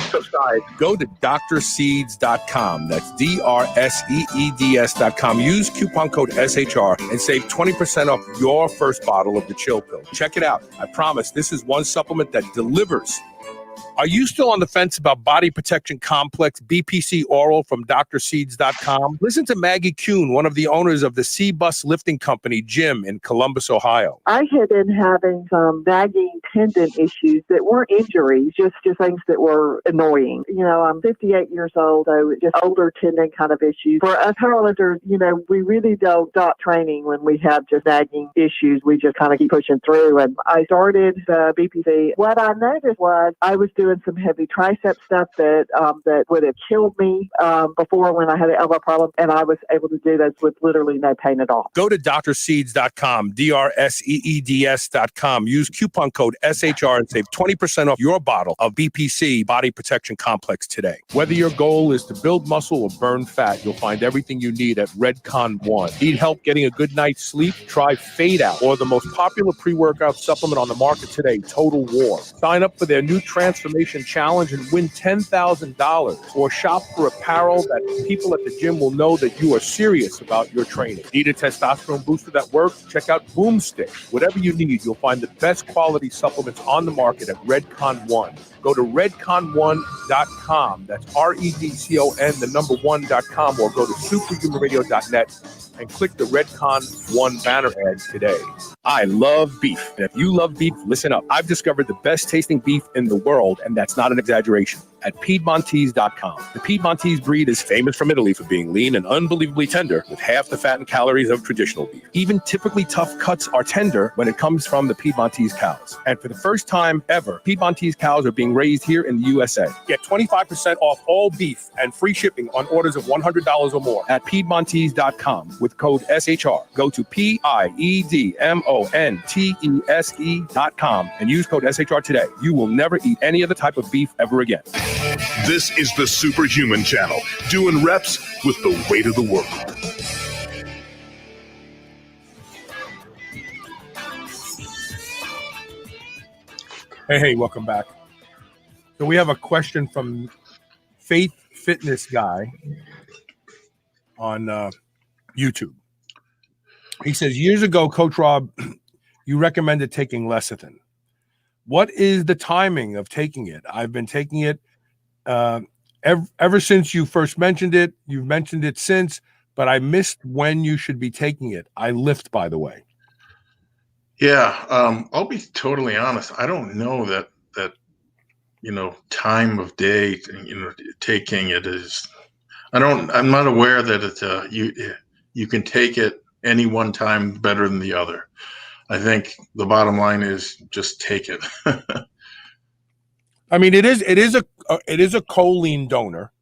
subsides. Go to drseeds.com. That's DRSEEDS.com. Use coupon code SHR and save 20% off your first bottle of the chill pill. Check it out. I promise this is one supplement that delivers. Are you still on the fence about Body Protection Complex BPC Oral from drseeds.com? Listen to Maggie Kuhn, one of the owners of the C-Bus Lifting Company gym in Columbus, Ohio. I had been having some nagging tendon issues that weren't injuries, just things that were annoying. I'm 58 years old, so just older tendon kind of issues. For us powerlifters, we really don't stop training when we have just nagging issues. We just kind of keep pushing through. And I started BPC. What I noticed was I was doing some heavy tricep stuff that would have killed me before when I had an elbow problem, and I was able to do this with literally no pain at all. Go to drseeds.com, drseeds.com. Use coupon code SHR and save 20% off your bottle of BPC Body Protection Complex today. Whether your goal is to build muscle or burn fat, you'll find everything you need at Redcon One. Need help getting a good night's sleep? Try Fade Out, or the most popular pre-workout supplement on the market today, Total War. Sign up for their new Transformation Challenge and win $10,000, or shop for apparel that people at the gym will know that you are serious about your training. Need a testosterone booster that works? Check out Boomstick. Whatever you need, you'll find the best quality supplements on the market at Redcon One. Go to redcon1.com. That's REDCON1.com, or go to superhumanradio.net and click the Redcon One banner ad today. I love beef. And if you love beef, listen up. I've discovered the best tasting beef in the world, and that's not an exaggeration, at Piedmontese.com. The Piedmontese breed is famous from Italy for being lean and unbelievably tender, with half the fat and calories of traditional beef. Even typically tough cuts are tender when it comes from the Piedmontese cows. And for the first time ever, Piedmontese cows are being raised here in the USA. Get 25% off all beef and free shipping on orders of $100 or more at Piedmontese.com with code SHR. Go to Piedmontese.com and use code SHR today. You will never eat any other type of beef ever again. This is the Superhuman Channel, doing reps with the weight of the world. Hey, welcome back. So we have a question from Faith Fitness Guy on YouTube. He says, years ago, Coach Rob, you recommended taking lecithin. What is the timing of taking it? I've been taking it ever since you first mentioned it. You've mentioned it since, but I missed when you should be taking it. I lift, by the way. Yeah, I'll be totally honest. I don't know that time of day, taking it is. I'm not aware that it's you can take it any one time better than the other. I think the bottom line is just take it. I mean, it is a choline donor,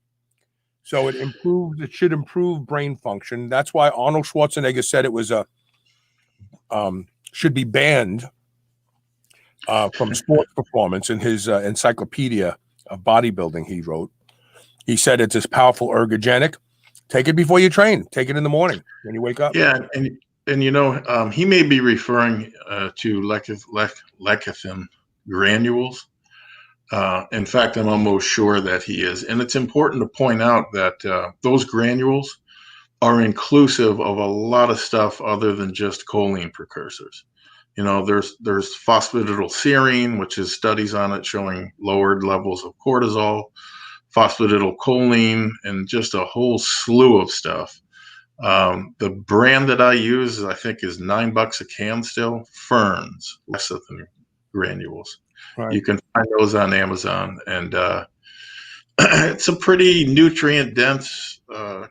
so it should improve brain function. That's why Arnold Schwarzenegger said it was should be banned from sports performance in his encyclopedia of bodybuilding he wrote. He said it's as powerful ergogenic. Take it before you train. Take it in the morning when you wake up. Yeah, and he may be referring to lecithin granules. In fact, I'm almost sure that he is. And it's important to point out that those granules are inclusive of a lot of stuff other than just choline precursors. There's phosphatidylserine, which is studies on it showing lowered levels of cortisol, phosphatidylcholine, and just a whole slew of stuff. The brand that I use, I think, is $9 a can still. Ferns lecithin granules. Right. You can find those on Amazon, and it's a pretty nutrient dense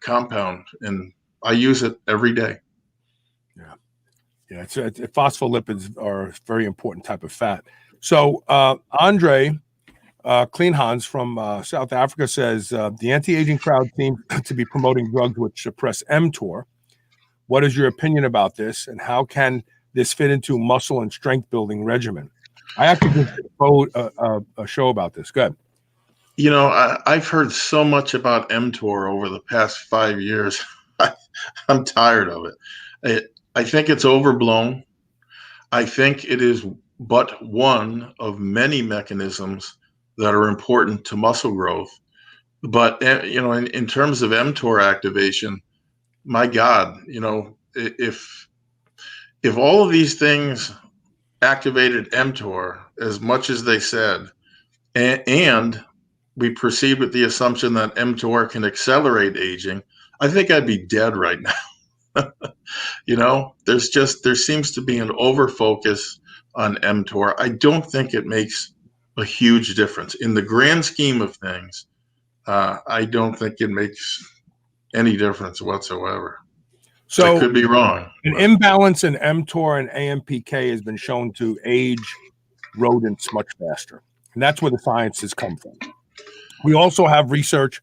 compound, and I use it every day. Yeah, phospholipids are a very important type of fat. So Andre Kleinhans from South Africa says the anti-aging crowd seems to be promoting drugs which suppress mTOR. What is your opinion about this, and how can this fit into muscle and strength building regimen? I actually did a show about this. Good. I've heard so much about mTOR over the past 5 years. I'm tired of it. I think it's overblown. I think it is but one of many mechanisms that are important to muscle growth. But, in terms of mTOR activation, my God, if all of these things activated mTOR as much as they said, and we proceed with the assumption that mTOR can accelerate aging, I think I'd be dead right now. There seems to be an over focus on mTOR. I don't think it makes a huge difference in the grand scheme of things. I don't think it makes any difference whatsoever. So I could be wrong. An imbalance in mTOR and AMPK has been shown to age rodents much faster, and that's where the science has come from. We also have research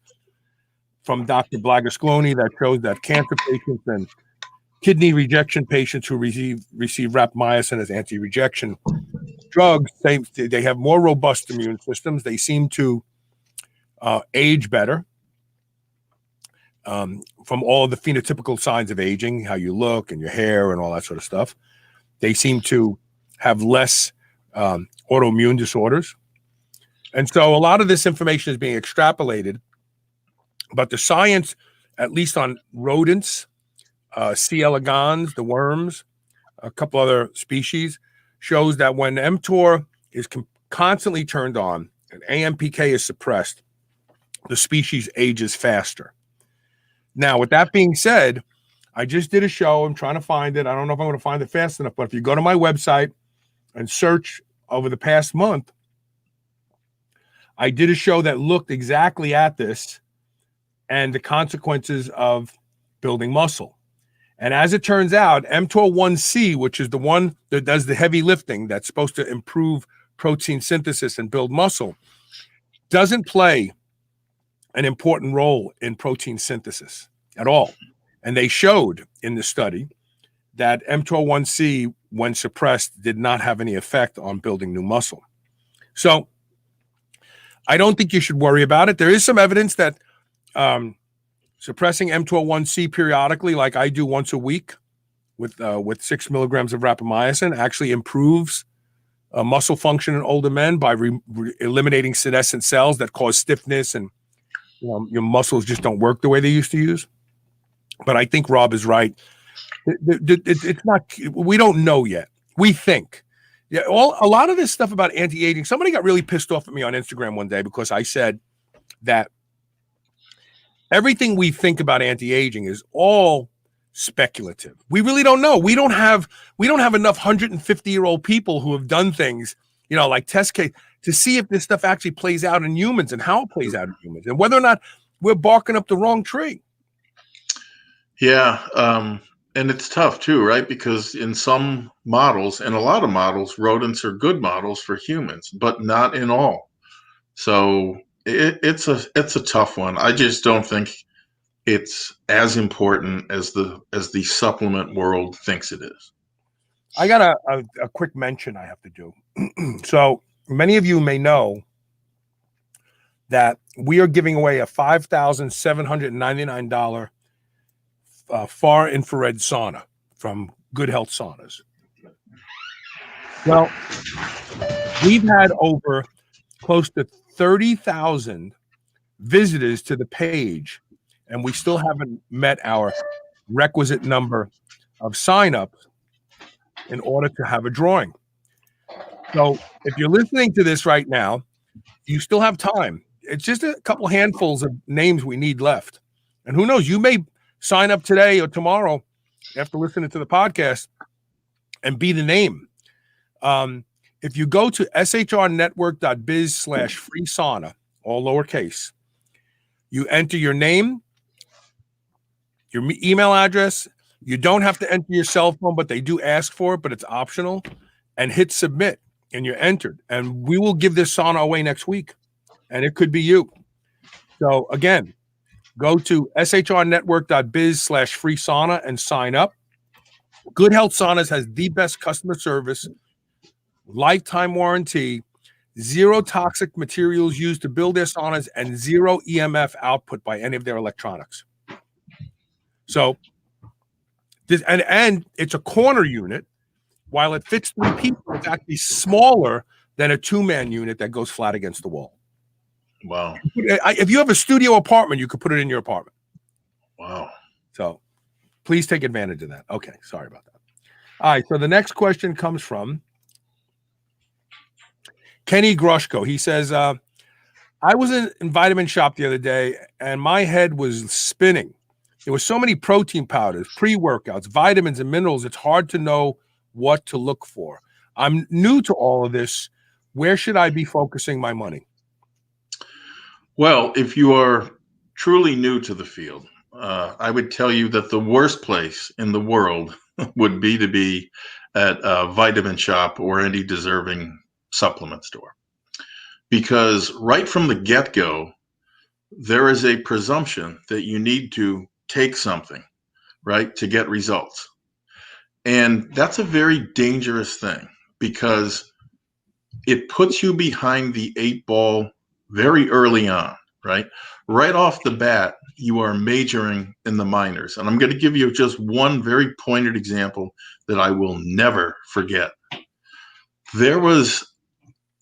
from Dr. Blagascloni that shows that cancer patients and kidney rejection patients who receive rapamycin as anti-rejection drugs, they have more robust immune systems. They seem to age better from all the phenotypical signs of aging, how you look and your hair and all that sort of stuff. They seem to have less autoimmune disorders. And so a lot of this information is being extrapolated, but the science, at least on rodents, C. elegans, the worms, a couple other species, shows that when mTOR is constantly turned on and AMPK is suppressed, the species ages faster. Now, with that being said, I just did a show. I'm trying to find it. I don't know if I'm going to find it fast enough, but if you go to my website and search over the past month, I did a show that looked exactly at this and the consequences of building muscle. And as it turns out, mTOR1C, which is the one that does the heavy lifting that's supposed to improve protein synthesis and build muscle, doesn't play an important role in protein synthesis at all. And they showed in the study that mTOR1C, when suppressed, did not have any effect on building new muscle. So I don't think you should worry about it. There is some evidence that suppressing mTOR1C periodically, like I do once a week with 6 milligrams of rapamycin, actually improves muscle function in older men by eliminating senescent cells that cause stiffness, and your muscles just don't work the way they used to use. But I think Rob is right. It's not. We don't know yet. We think. Yeah, a lot of this stuff about anti-aging. Somebody got really pissed off at me on Instagram one day because I said that everything we think about anti-aging is all speculative. We really don't know. We don't have enough 150-year-old people who have done things, like test case, to see if this stuff actually plays out in humans and how it plays out in humans and whether or not we're barking up the wrong tree. Yeah. And it's tough too, right? Because in some models, and a lot of models, rodents are good models for humans, but not in all. So it's a tough one. I just don't think it's as important as the supplement world thinks it is. I got a quick mention I have to do. So many of you may know that we are giving away a $5,799 far infrared sauna from Good Health Saunas. Well, we've had over close to 30,000 visitors to the page, and we still haven't met our requisite number of signups in order to have a drawing. So if you're listening to this right now, you still have time. It's just a couple handfuls of names we need left. And who knows, you may sign up today or tomorrow after listening to the podcast and be the name. If you go to shrnetwork.biz/free sauna, all lowercase, you enter your name, your email address. You don't have to enter your cell phone, but they do ask for it, but it's optional, and hit submit, and you're entered. And we will give this sauna away next week, and it could be you. So again, go to shrnetwork.biz/free sauna and sign up. Good Health Saunas has the best customer service, lifetime warranty, zero toxic materials used to build their saunas, and zero EMF output by any of their electronics. So this, and it's a corner unit. While it fits 3 people, it's actually smaller than a 2-man unit that goes flat against the wall. Wow. If you have a studio apartment, you could put it in your apartment. Wow. So please take advantage of that. Okay, sorry about that. All right, so the next question comes from Kenny Groshko. He says, I was in Vitamin Shop the other day, and my head was spinning. There were so many protein powders, pre-workouts, vitamins, and minerals, it's hard to know what to look for. I'm new to all of this. Where should I be focusing my money? Well, if you are truly new to the field, I would tell you that the worst place in the world would be to be at a Vitamin Shop or any deserving supplement store. Because right from the get-go, there is a presumption that you need to take something, right, to get results. And that's a very dangerous thing because it puts you behind the 8 ball very early on, right? Right off the bat, you are majoring in the minors. And I'm going to give you just one very pointed example that I will never forget. There was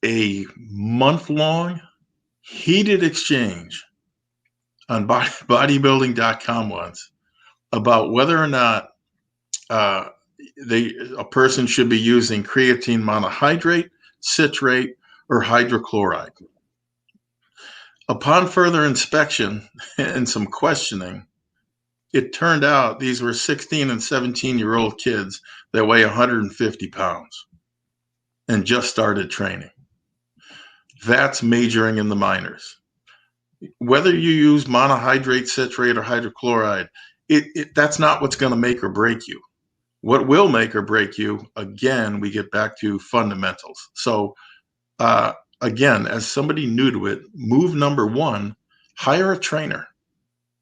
a month-long heated exchange on bodybuilding.com once about whether or not a person should be using creatine monohydrate, citrate, or hydrochloride. Upon further inspection and some questioning, it turned out these were 16 and 17-year-old kids that weigh 150 pounds and just started training. That's majoring in the minors. Whether you use monohydrate, citrate, or hydrochloride, that's not what's going to make or break you. What will make or break you, again, we get back to fundamentals. So, again, as somebody new to it, move number 1, hire a trainer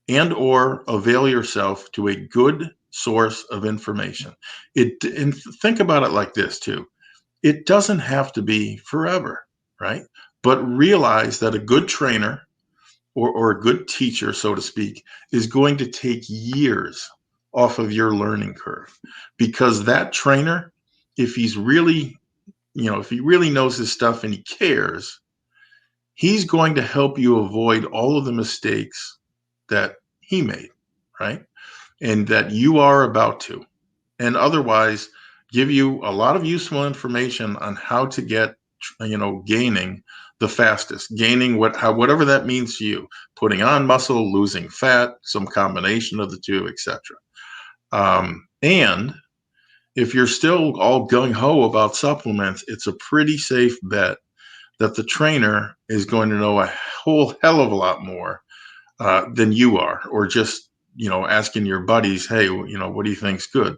and or avail yourself to a good source of information. And think about it like this too. It doesn't have to be forever, right? But realize that a good trainer or a good teacher, so to speak, is going to take years off of your learning curve, because that trainer, if he's really, if he really knows his stuff and he cares, he's going to help you avoid all of the mistakes that he made, right? And that you are about to, and otherwise give you a lot of useful information on how to get, gaining the fastest, gaining whatever that means to you, putting on muscle, losing fat, some combination of the two, etc. And if you're still all gung-ho about supplements, it's a pretty safe bet that the trainer is going to know a whole hell of a lot more than you are, or just, asking your buddies, hey, what do you think's good?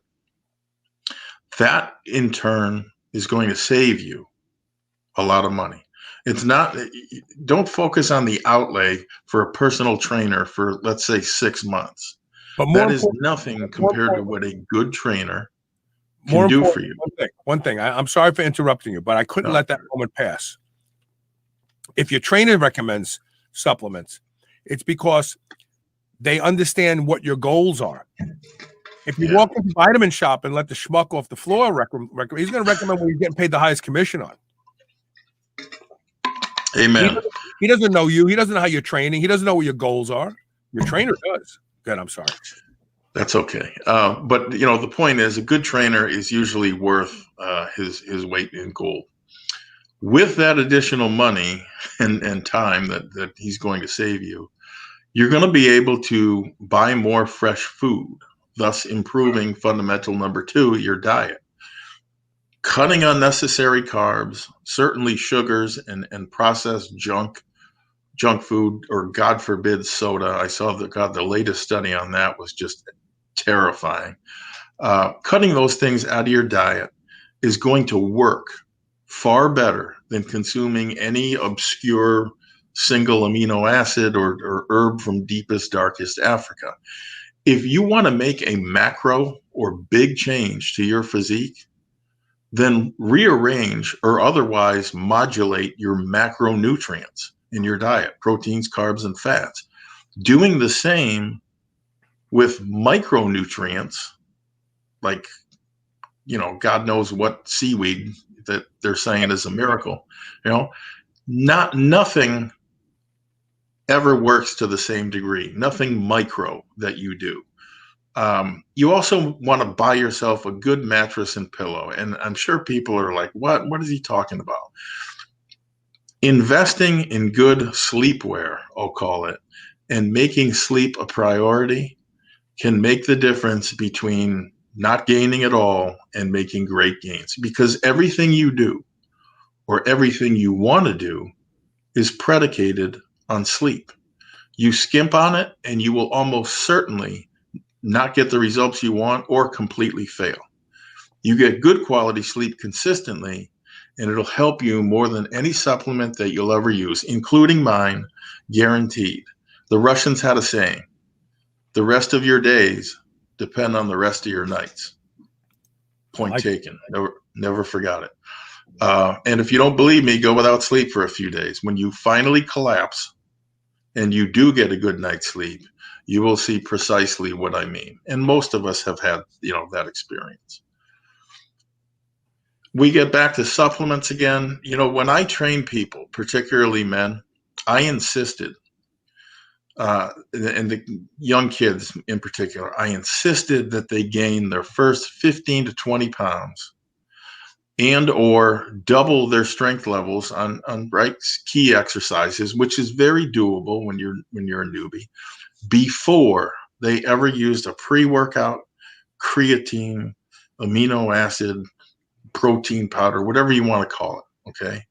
That in turn is going to save you a lot of money. It's not, don't focus on the outlay for a personal trainer for, let's say, 6 months. But that is nothing compared to what a good trainer can do for you. One thing. I'm sorry for interrupting you, but I couldn't let that moment pass. If your trainer recommends supplements, it's because they understand what your goals are. If you walk into the vitamin shop and let the schmuck off the floor he's going to recommend what you're getting paid the highest commission on. Amen. He doesn't know you. He doesn't know how you're training. He doesn't know what your goals are. Your trainer does. Good. I'm sorry. That's okay. But the point is, a good trainer is usually worth his weight in gold. With that additional money and time that he's going to save you, you're going to be able to buy more fresh food, thus improving fundamental number 2, your diet. Cutting unnecessary carbs, certainly sugars and processed junk food, or God forbid soda. I saw the latest study on that was just terrifying. Cutting those things out of your diet is going to work far better than consuming any obscure single amino acid or herb from deepest, darkest Africa. If you want to make a macro or big change to your physique, then rearrange or otherwise modulate your macronutrients in your diet, proteins, carbs, and fats. Doing the same with micronutrients, like, God knows what seaweed that they're saying is a miracle. Nothing ever works to the same degree. Nothing micro that you do. You also want to buy yourself a good mattress and pillow. And I'm sure people are like, what is he talking about? Investing in good sleepwear, I'll call it, and making sleep a priority can make the difference between not gaining at all and making great gains. Because everything you do or everything you want to do is predicated on sleep. You skimp on it and you will almost certainly not get the results you want or completely fail. You get good quality sleep consistently, and it'll help you more than any supplement that you'll ever use, including mine, guaranteed. The Russians had a saying, the rest of your days depend on the rest of your nights. Point taken. Never forgot it. And if you don't believe me, go without sleep for a few days. When you finally collapse and you do get a good night's sleep, you will see precisely what I mean. And most of us have had, that experience. We get back to supplements again. When I train people, particularly men, I insisted, and the young kids in particular, I insisted that they gain their first 15 to 20 pounds and or double their strength levels on key exercises, which is very doable when you're a newbie, before they ever used a pre-workout, creatine, amino acid, protein powder, whatever you want to call it. Okay.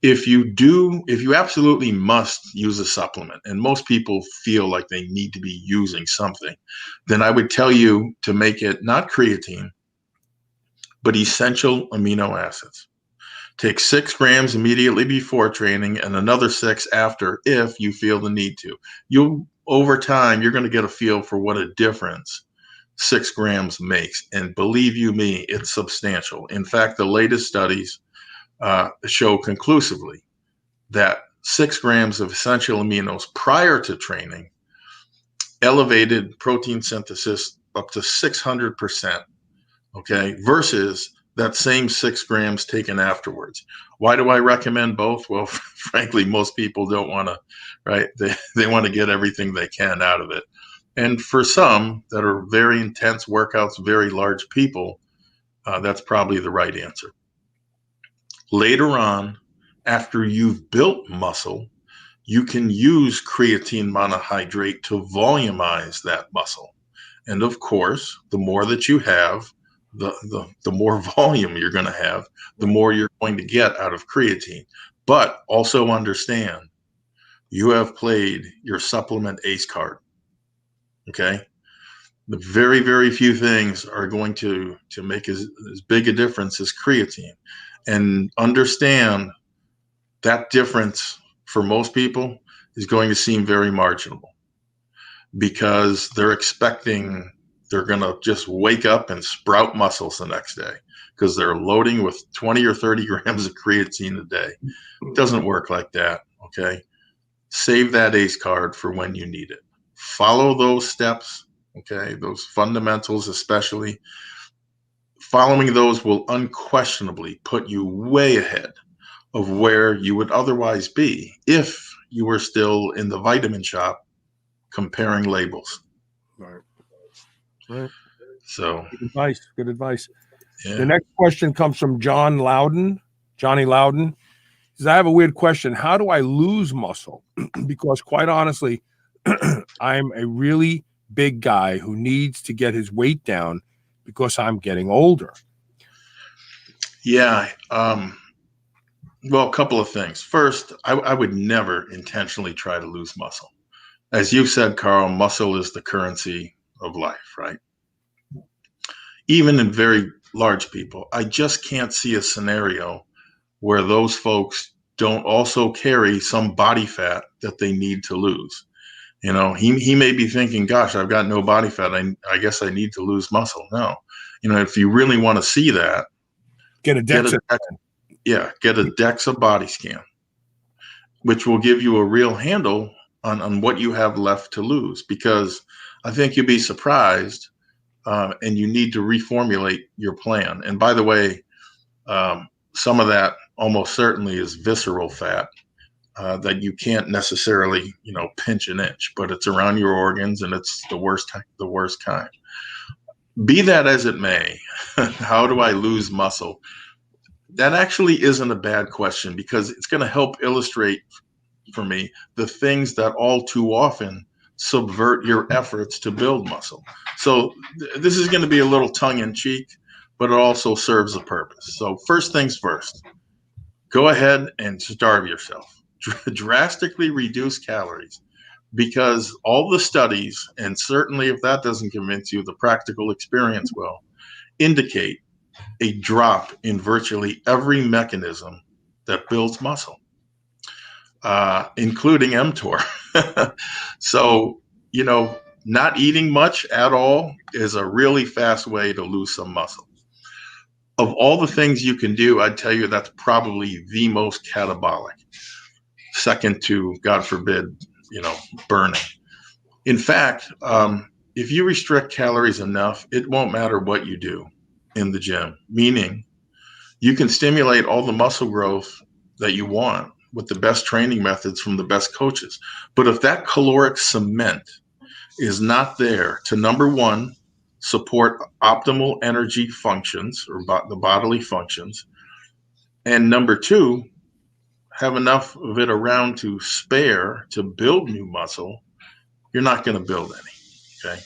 If you absolutely must use a supplement, and most people feel like they need to be using something, then I would tell you to make it not creatine, but essential amino acids. Take 6 grams immediately before training and another 6 after, if you feel the need to. Over time, you're going to get a feel for what a difference 6 grams makes. And believe you me, it's substantial. In fact, the latest studies show conclusively that 6 grams of essential aminos prior to training elevated protein synthesis up to 600%, okay, versus that same 6 grams taken afterwards. Why do I recommend both? Well, frankly, most people don't want to, right? They want to get everything they can out of it. And for some that are very intense workouts, very large people, that's probably the right answer. Later on, after you've built muscle, you can use creatine monohydrate to volumize that muscle. And of course, the more that you have, the more volume you're going to have, the more you're going to get out of creatine. But also understand, you have played your supplement ace card. Okay. The very, very few things are going to make as big a difference as creatine. And understand that difference for most people is going to seem very marginal, because they're expecting they're going to just wake up and sprout muscles the next day because they're loading with 20 or 30 grams of creatine a day. It doesn't work like that. Okay. Save that ace card for when you need it. Follow those steps. Okay. Those fundamentals, especially. Following those will unquestionably put you way ahead of where you would otherwise be if you were still in the vitamin shop comparing labels. Right. Right. So Good advice. Good advice. yeah. The next question comes from Johnny Loudon. He says, I have a weird question. How do I lose muscle? Because quite honestly, I'm a really big guy who needs to get his weight down because I'm getting older. Yeah. Well, a couple of things. First, I would never intentionally try to lose muscle. As you said, Carl, muscle is the currency of life, right? Even in very large people, I just can't see a scenario where those folks don't also carry some body fat that they need to lose. You know, he may be thinking, gosh, I've got no body fat. I guess I need to lose muscle. No, you know, if you really want to see that, Get a DEXA. Get a DEXA body scan, which will give you a real handle on what you have left to lose, because I think you'll be surprised, and you need to reformulate your plan. And by the way, some of that almost certainly is visceral fat that you can't necessarily, pinch an inch, but it's around your organs, and it's the worst kind. Be that as it may, how do I lose muscle? That actually isn't a bad question, because it's going to help illustrate for me the things that all too often subvert your efforts to build muscle. So this is going to be a little tongue in cheek, but it also serves a purpose. So first things first, go ahead and starve yourself. Drastically reduce calories, because all the studies, and certainly if that doesn't convince you, the practical experience will, indicate a drop in virtually every mechanism that builds muscle, including mTOR. So, not eating much at all is a really fast way to lose some muscle. Of all the things you can do, I'd tell you that's probably the most catabolic, second to, God forbid, burning. In fact, if you restrict calories enough, it won't matter what you do in the gym, meaning you can stimulate all the muscle growth that you want with the best training methods from the best coaches. But if that caloric cement is not there to, number one, support optimal energy functions, or the bodily functions, and number two, have enough of it around to spare to build new muscle, you're not going to build any. Okay.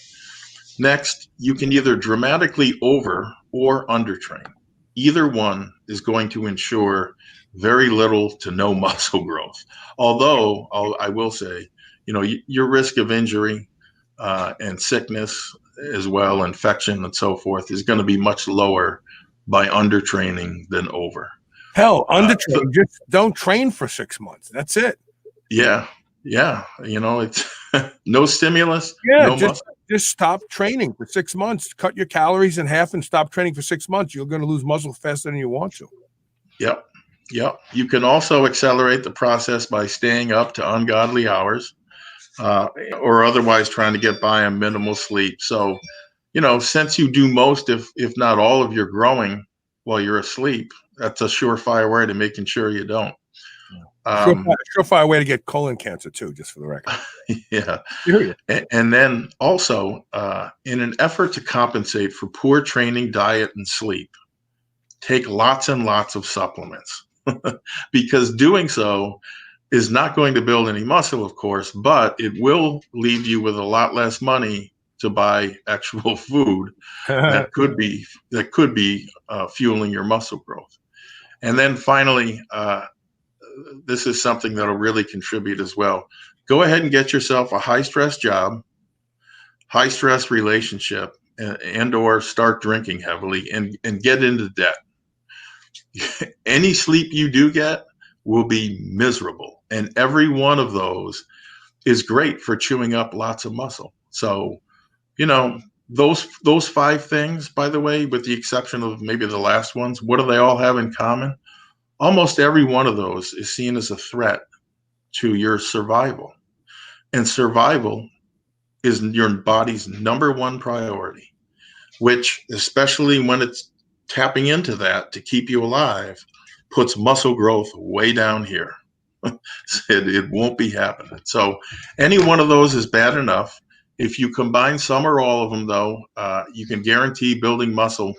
Next, you can either dramatically over or undertrain. Either one is going to ensure very little to no muscle growth. Although I will say, your risk of injury and sickness as well, infection and so forth, is going to be much lower by undertraining than over. Hell, undertrain. Just don't train for 6 months. That's it. Yeah. It's no stimulus. Yeah, no muscle. Just stop training for 6 months. Cut your calories in half and stop training for 6 months. You're going to lose muscle faster than you want to. Yep. You can also accelerate the process by staying up to ungodly hours, or otherwise trying to get by on minimal sleep. So, since you do most, if not all, of your growing while you're asleep, that's a surefire way to making sure you don't. Surefire way to get colon cancer too, just for the record. Yeah. And then also, in an effort to compensate for poor training, diet, and sleep, take lots and lots of supplements, because doing so is not going to build any muscle, of course, but it will leave you with a lot less money to buy actual food that could be fueling your muscle growth. And then finally, this is something that'll really contribute as well. Go ahead and get yourself a high stress job, high stress relationship, and or start drinking heavily and get into debt. Any sleep you do get will be miserable. And every one of those is great for chewing up lots of muscle. So, those 5 things, by the way, with the exception of maybe the last ones, what do they all have in common? Almost every one of those is seen as a threat to your survival. And survival is your body's number one priority, which, especially when it's tapping into that to keep you alive, puts muscle growth way down here. It won't be happening. So any one of those is bad enough. If you combine some or all of them, though, you can guarantee building muscle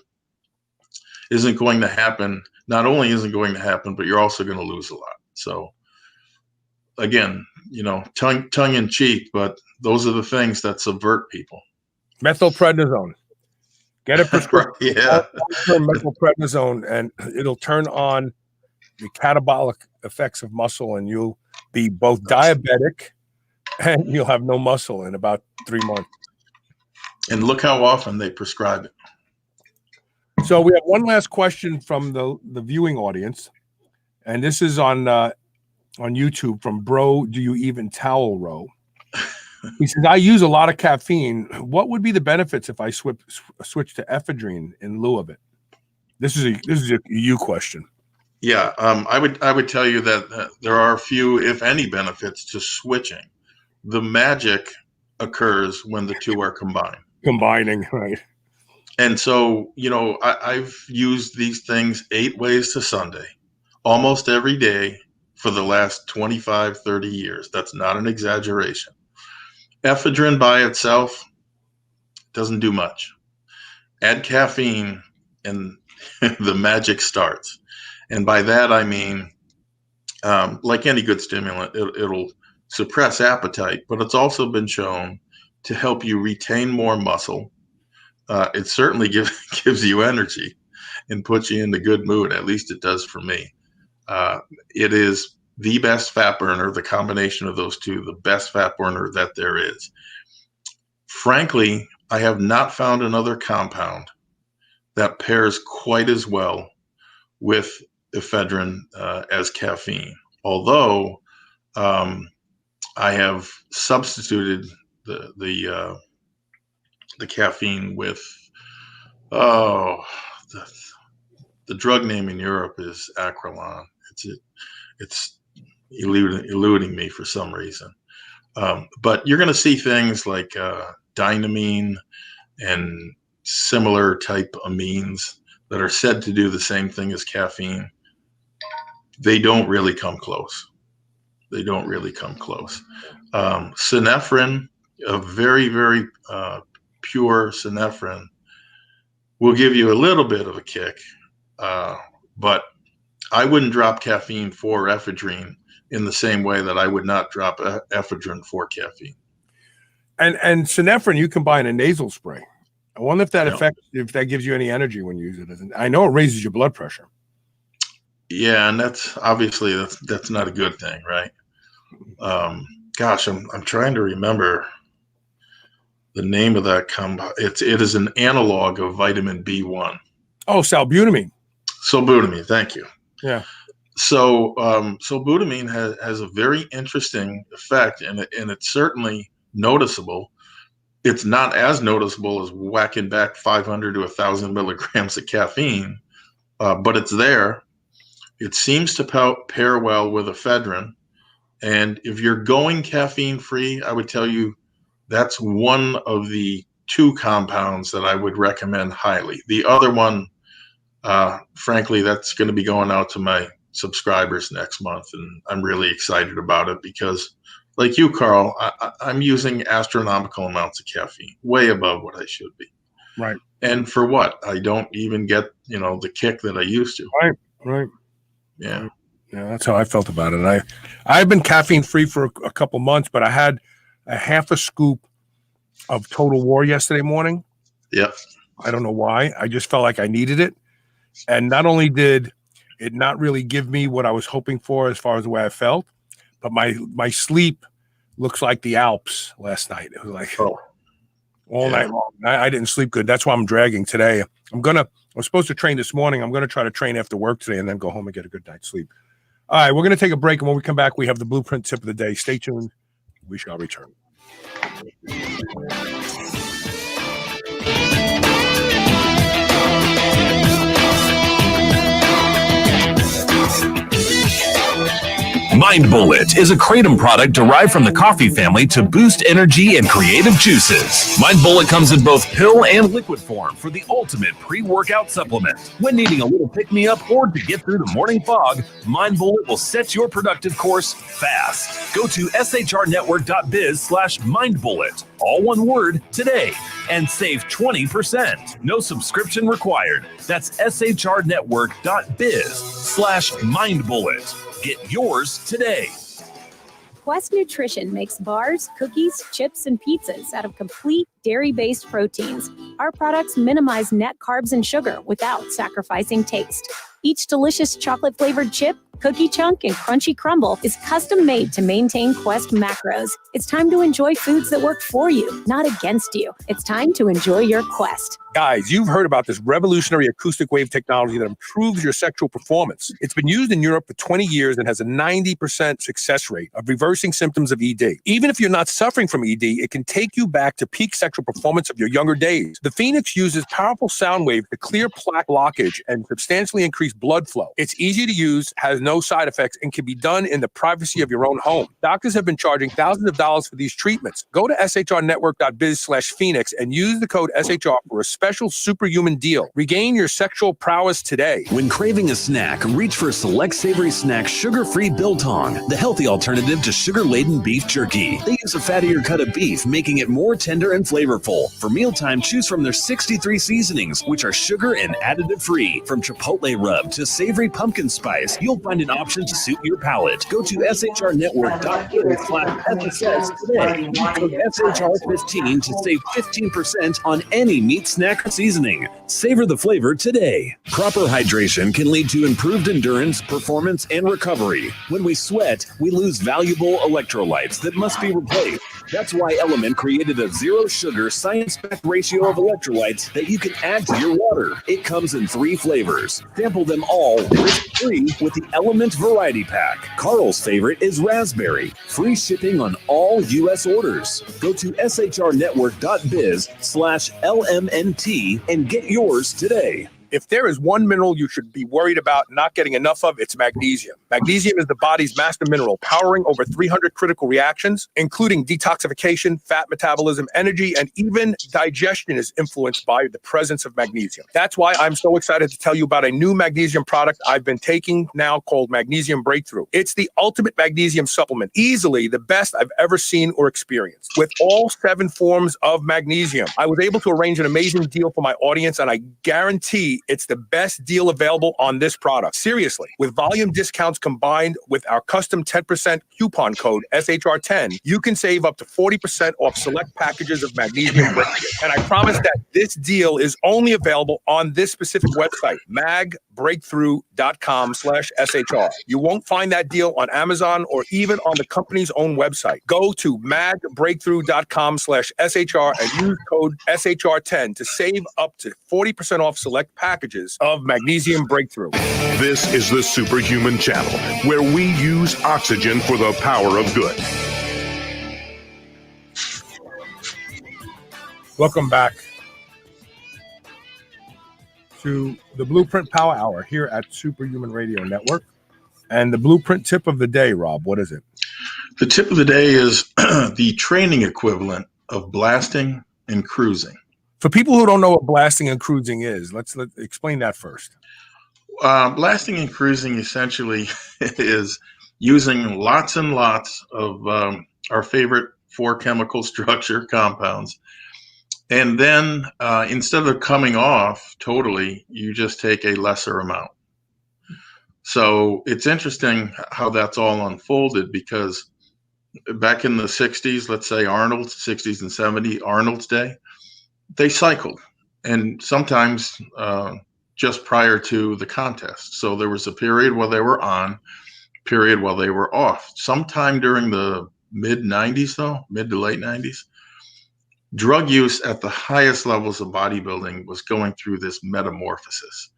isn't going to happen. Not only isn't going to happen, but you're also going to lose a lot. So again, tongue in cheek, but those are the things that subvert people. Methylprednisone. Get a prescription. Yeah. Methylprednisone, and it'll turn on the catabolic effects of muscle, and you'll be both diabetic and you'll have no muscle in about 3 months. And look how often they prescribe it. So we have one last question from the viewing audience, and this is on YouTube from Bro. Do you even towel row? He says, I use a lot of caffeine. What would be the benefits if I switch to ephedrine in lieu of it? This is a you question. Yeah, I would tell you that there are few, if any, benefits to switching. The magic occurs when the two are combined. Combining, right? And so, I've used these things 8 ways to Sunday, almost every day for the last 25, 30 years. That's not an exaggeration. Ephedrine by itself doesn't do much. Add caffeine and the magic starts. And by that, I mean, like any good stimulant, it'll suppress appetite, but it's also been shown to help you retain more muscle. It certainly gives you energy and puts you in a good mood. At least it does for me. It is the best fat burner, the combination of those two, the best fat burner that there is. Frankly, I have not found another compound that pairs quite as well with ephedrine as caffeine. Although I have substituted the caffeine with the drug name in Europe is Acrylon. It's eluding me for some reason. But you're going to see things like dynamine and similar type amines that are said to do the same thing as caffeine. They don't really come close. Synephrine, a very, very pure synephrine, will give you a little bit of a kick, but I wouldn't drop caffeine for ephedrine in the same way that I would not drop ephedrine for caffeine. And synephrine, you combine a nasal spray. I wonder if that if that gives you any energy when you use it. I know it raises your blood pressure. Yeah, and that's obviously that's not a good thing, right? Gosh, I'm trying to remember the name of that compound. It is an analog of vitamin B1. Oh, salbutamine. Salbutamine, thank you. Yeah. So salbutamine has a very interesting effect, and it's certainly noticeable. It's not as noticeable as whacking back 500 to 1,000 milligrams of caffeine, but it's there. It seems to pair well with ephedrine. And if you're going caffeine-free, I would tell you that's one of the 2 compounds that I would recommend highly. The other one, frankly, that's going to be going out to my subscribers next month, and I'm really excited about it because, like you, Carl, I'm using astronomical amounts of caffeine, way above what I should be. Right. And for what? I don't even get, the kick that I used to. Right. Yeah. Yeah, that's how I felt about it. I've been caffeine free for a couple months, but I had a half a scoop of Total War yesterday morning. Yep. I don't know why. I just felt like I needed it. And not only did it not really give me what I was hoping for as far as the way I felt, but my sleep looks like the Alps last night. It was like all night long. I didn't sleep good. That's why I'm dragging today. I was supposed to train this morning. I'm going to try to train after work today and then go home and get a good night's sleep. All right, we're going to take a break. And when we come back, we have the BluePrint tip of the day. Stay tuned. We shall return. Mind Bullet is a kratom product derived from the coffee family to boost energy and creative juices. Mind Bullet comes in both pill and liquid form for the ultimate pre-workout supplement. When needing a little pick-me-up or to get through the morning fog, Mind Bullet will set your productive course fast. Go to shrnetwork.biz/mindbullet, all one word, today, and save 20%. No subscription required. That's shrnetwork.biz/mindbullet. Get yours today. Quest Nutrition makes bars, cookies, chips, and pizzas out of complete dairy-based proteins. Our products minimize net carbs and sugar without sacrificing taste. Each delicious chocolate-flavored chip, cookie chunk, and crunchy crumble is custom made to maintain Quest macros. It's time to enjoy foods that work for you, not against you. It's time to enjoy your Quest. Guys, you've heard about this revolutionary acoustic wave technology that improves your sexual performance. It's been used in Europe for 20 years and has a 90% success rate of reversing symptoms of ED. Even if you're not suffering from ED, it can take you back to peak sexual performance of your younger days. The Phoenix uses powerful sound waves to clear plaque blockage and substantially increase blood flow. It's easy to use, has no side effects, and can be done in the privacy of your own home. Doctors have been charging thousands of dollars for these treatments. Go to shrnetwork.biz/Phoenix and use the code SHR for a special superhuman deal. Regain your sexual prowess today. When craving a snack, reach for Select Savory Snack Sugar-Free Biltong, the healthy alternative to sugar-laden beef jerky. They use a fattier cut of beef, making it more tender and flavorful. For mealtime, choose from their 63 seasonings, which are sugar and additive-free. From chipotle rub to savory pumpkin spice, you'll find an option to suit your palate. Go to shrnetwork.biz/FSS today. Code SHR15 to save 15% on any meat snack or seasoning. Savor the flavor today. Proper hydration can lead to improved endurance, performance, and recovery. When we sweat, we lose valuable electrolytes that must be replaced. That's why Element created a zero-sugar, science-backed ratio of electrolytes that you can add to your water. It comes in 3 flavors. Sample them all risk-free with the Element Variety Pack. Carl's favorite is raspberry. Free shipping on all U.S. orders. Go to shrnetwork.biz/LMNT and get yours today. If there is one mineral you should be worried about not getting enough of, it's magnesium. Magnesium is the body's master mineral, powering over 300 critical reactions, including detoxification, fat metabolism, energy, and even digestion is influenced by the presence of magnesium. That's why I'm so excited to tell you about a new magnesium product I've been taking now called Magnesium Breakthrough. It's the ultimate magnesium supplement, easily the best I've ever seen or experienced. With all 7 forms of magnesium, I was able to arrange an amazing deal for my audience, and I guarantee it's the best deal available on this product. Seriously, with volume discounts combined with our custom 10% coupon code SHR10, you can save up to 40% off select packages of magnesium breakthrough. And I promise that this deal is only available on this specific website, magbreakthrough.com/SHR. You won't find that deal on Amazon or even on the company's own website. Go to magbreakthrough.com/SHR and use code SHR10 to save up to 40% off select packages of Magnesium Breakthrough. This is the Superhuman Channel, where we use oxygen for the power of good. Welcome back to the BluePrint Power Hour here at Superhuman Radio Network. And the BluePrint tip of the day, Rob, what is it? The tip of the day is the training equivalent of blasting and cruising. For people who don't know what blasting and cruising is, let's explain that first. Blasting and cruising essentially is using lots and lots of our favorite 4 chemical structure compounds. And then instead of coming off totally, you just take a lesser amount. So it's interesting how that's all unfolded, because back in the 60s, let's say Arnold's 60s and 70s, Arnold's day, they cycled, and sometimes just prior to the contest. So there was a period where they were on, period while they were off. Sometime during the mid 90s, though, mid to late 90s, drug use at the highest levels of bodybuilding was going through this metamorphosis.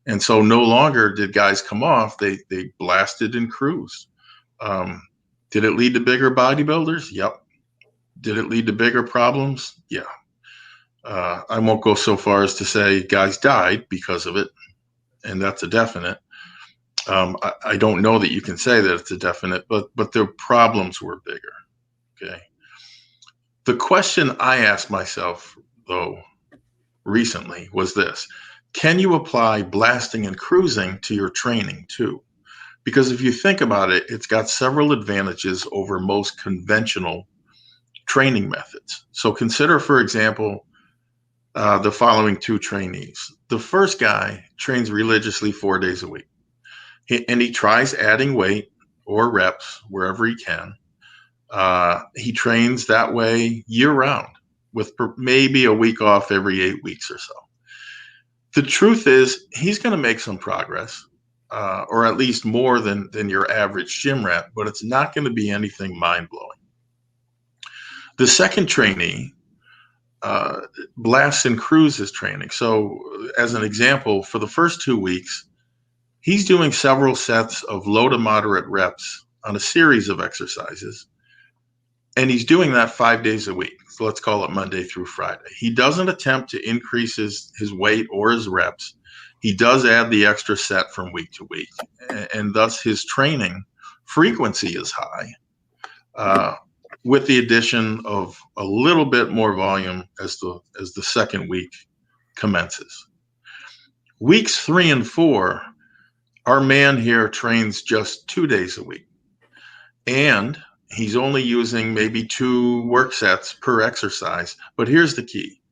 And so no longer did guys come off, they blasted and cruised. Did it lead to bigger bodybuilders? Yep. Did it lead to bigger problems? Yeah. I won't go so far as to say guys died because of it, and that's a definite. I don't know that you can say that it's a definite, but their problems were bigger. Okay. The question I asked myself, though, recently was this: can you apply blasting and cruising to your training too? Because if you think about it, it's got several advantages over most conventional training methods. So consider, for example, the following two trainees. The first guy trains religiously 4 days a week, and he tries adding weight or reps wherever he can. He trains that way year round, with maybe a week off every 8 weeks or so. The truth is, he's going to make some progress, or at least more than your average gym rat, but it's not going to be anything mind-blowing. The second trainee blasts and cruises training. So as an example, for the first 2 weeks, he's doing several sets of low to moderate reps on a series of exercises. And he's doing that 5 days a week. So let's call it Monday through Friday. He doesn't attempt to increase his weight or his reps. He does add the extra set from week to week. And thus his training frequency is high, with the addition of a little bit more volume as the second week commences. Weeks 3 and 4, our man here trains just 2 days a week. And he's only using maybe 2 work sets per exercise. But here's the key.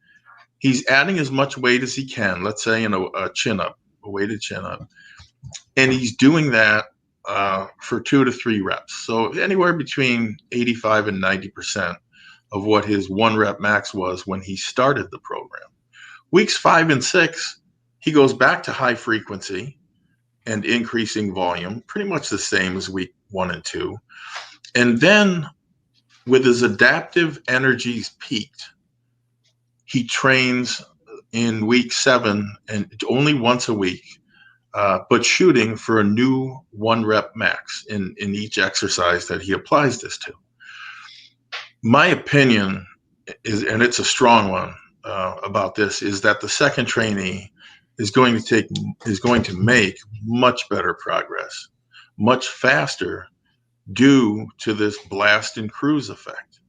He's adding as much weight as he can, let's say in a chin-up, a weighted chin-up. And he's doing that for 2 to 3 reps. So anywhere between 85 and 90% of what his 1 rep max was when he started the program. Weeks 5 and 6, he goes back to high frequency and increasing volume, pretty much the same as week 1 and 2. And then with his adaptive energies peaked, he trains in week 7 and only once a week, but shooting for a new 1 rep max in each exercise that he applies this to. My opinion is, and it's a strong one about this, is that the second trainee is going to make much better progress, much faster, due to this blast and cruise effect.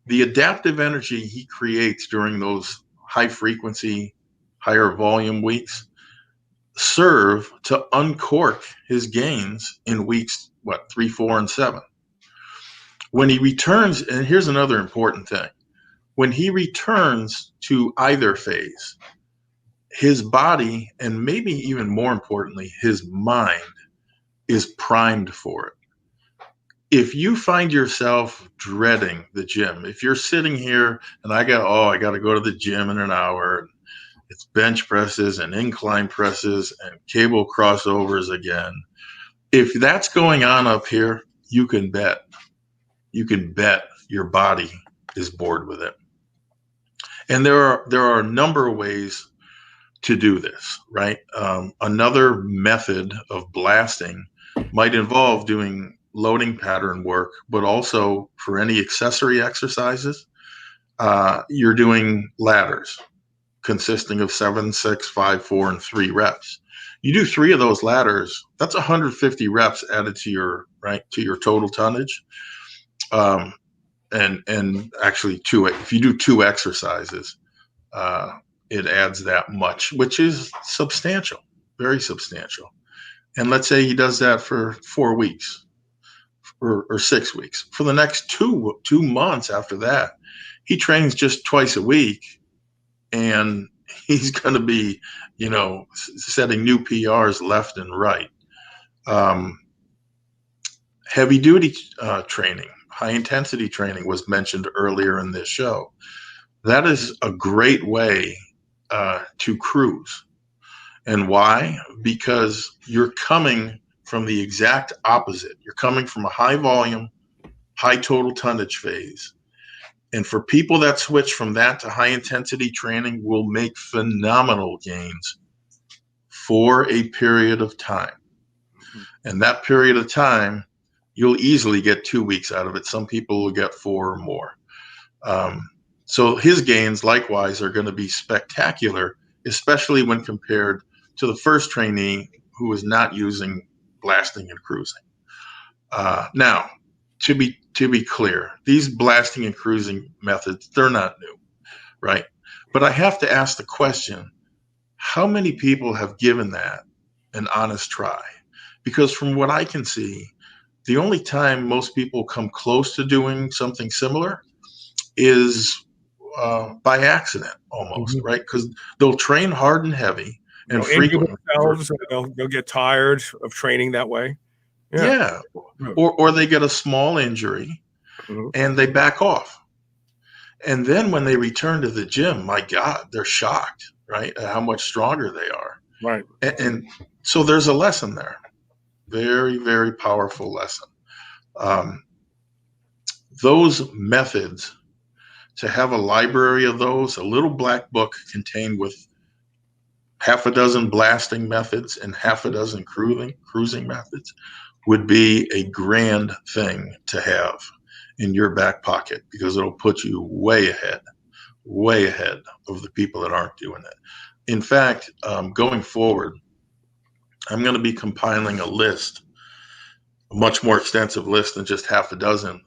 The adaptive energy he creates during those high frequency, higher volume weeks serve to uncork his gains in weeks 3, 4, and 7. When he returns, and here's another important thing, when he returns to either phase, his body, and maybe even more importantly, his mind, is primed for it. If you find yourself dreading the gym, if you're sitting here and I got to go to the gym in an hour, it's bench presses and incline presses and cable crossovers again. If that's going on up here, you can bet your body is bored with it. And there are a number of ways to do this, right? Another method of blasting might involve doing loading pattern work, but also for any accessory exercises, you're doing ladders consisting of 7, 6, 5, 4, and 3 reps. You do 3 of those ladders, that's 150 reps added to your total tonnage. And actually if you do 2 exercises, it adds that much, which is substantial, very substantial. And let's say he does that for 4 weeks. Or 6 weeks. For the next 2 months after that, he trains just twice a week, and he's going to be, setting new PRs left and right. Heavy duty training, high intensity training was mentioned earlier in this show. That is a great way to cruise. And why? Because you're coming from the exact opposite. You're coming from a high volume, high total tonnage phase. And for people that switch from that to high intensity training will make phenomenal gains for a period of time. And that period of time, you'll easily get 2 weeks out of it. Some people will get 4 or more. So his gains likewise are going to be spectacular, especially when compared to the first trainee who is not using blasting and cruising. Now, to be clear, these blasting and cruising methods, they're not new, right? But I have to ask the question, how many people have given that an honest try? Because from what I can see, the only time most people come close to doing something similar is by accident almost, right? Because they'll train hard and heavy and frequently. They'll get tired of training that way. Yeah. Or they get a small injury and they back off. And then when they return to the gym, my God, they're shocked, right? At how much stronger they are. Right. And so there's a lesson there. Very, very powerful lesson. Those methods, to have a library of those, a little black book contained with half a dozen blasting methods and half a dozen cruising methods, would be a grand thing to have in your back pocket, because it'll put you way ahead of the people that aren't doing it. In fact, going forward, I'm going to be compiling a list, a much more extensive list than just half a dozen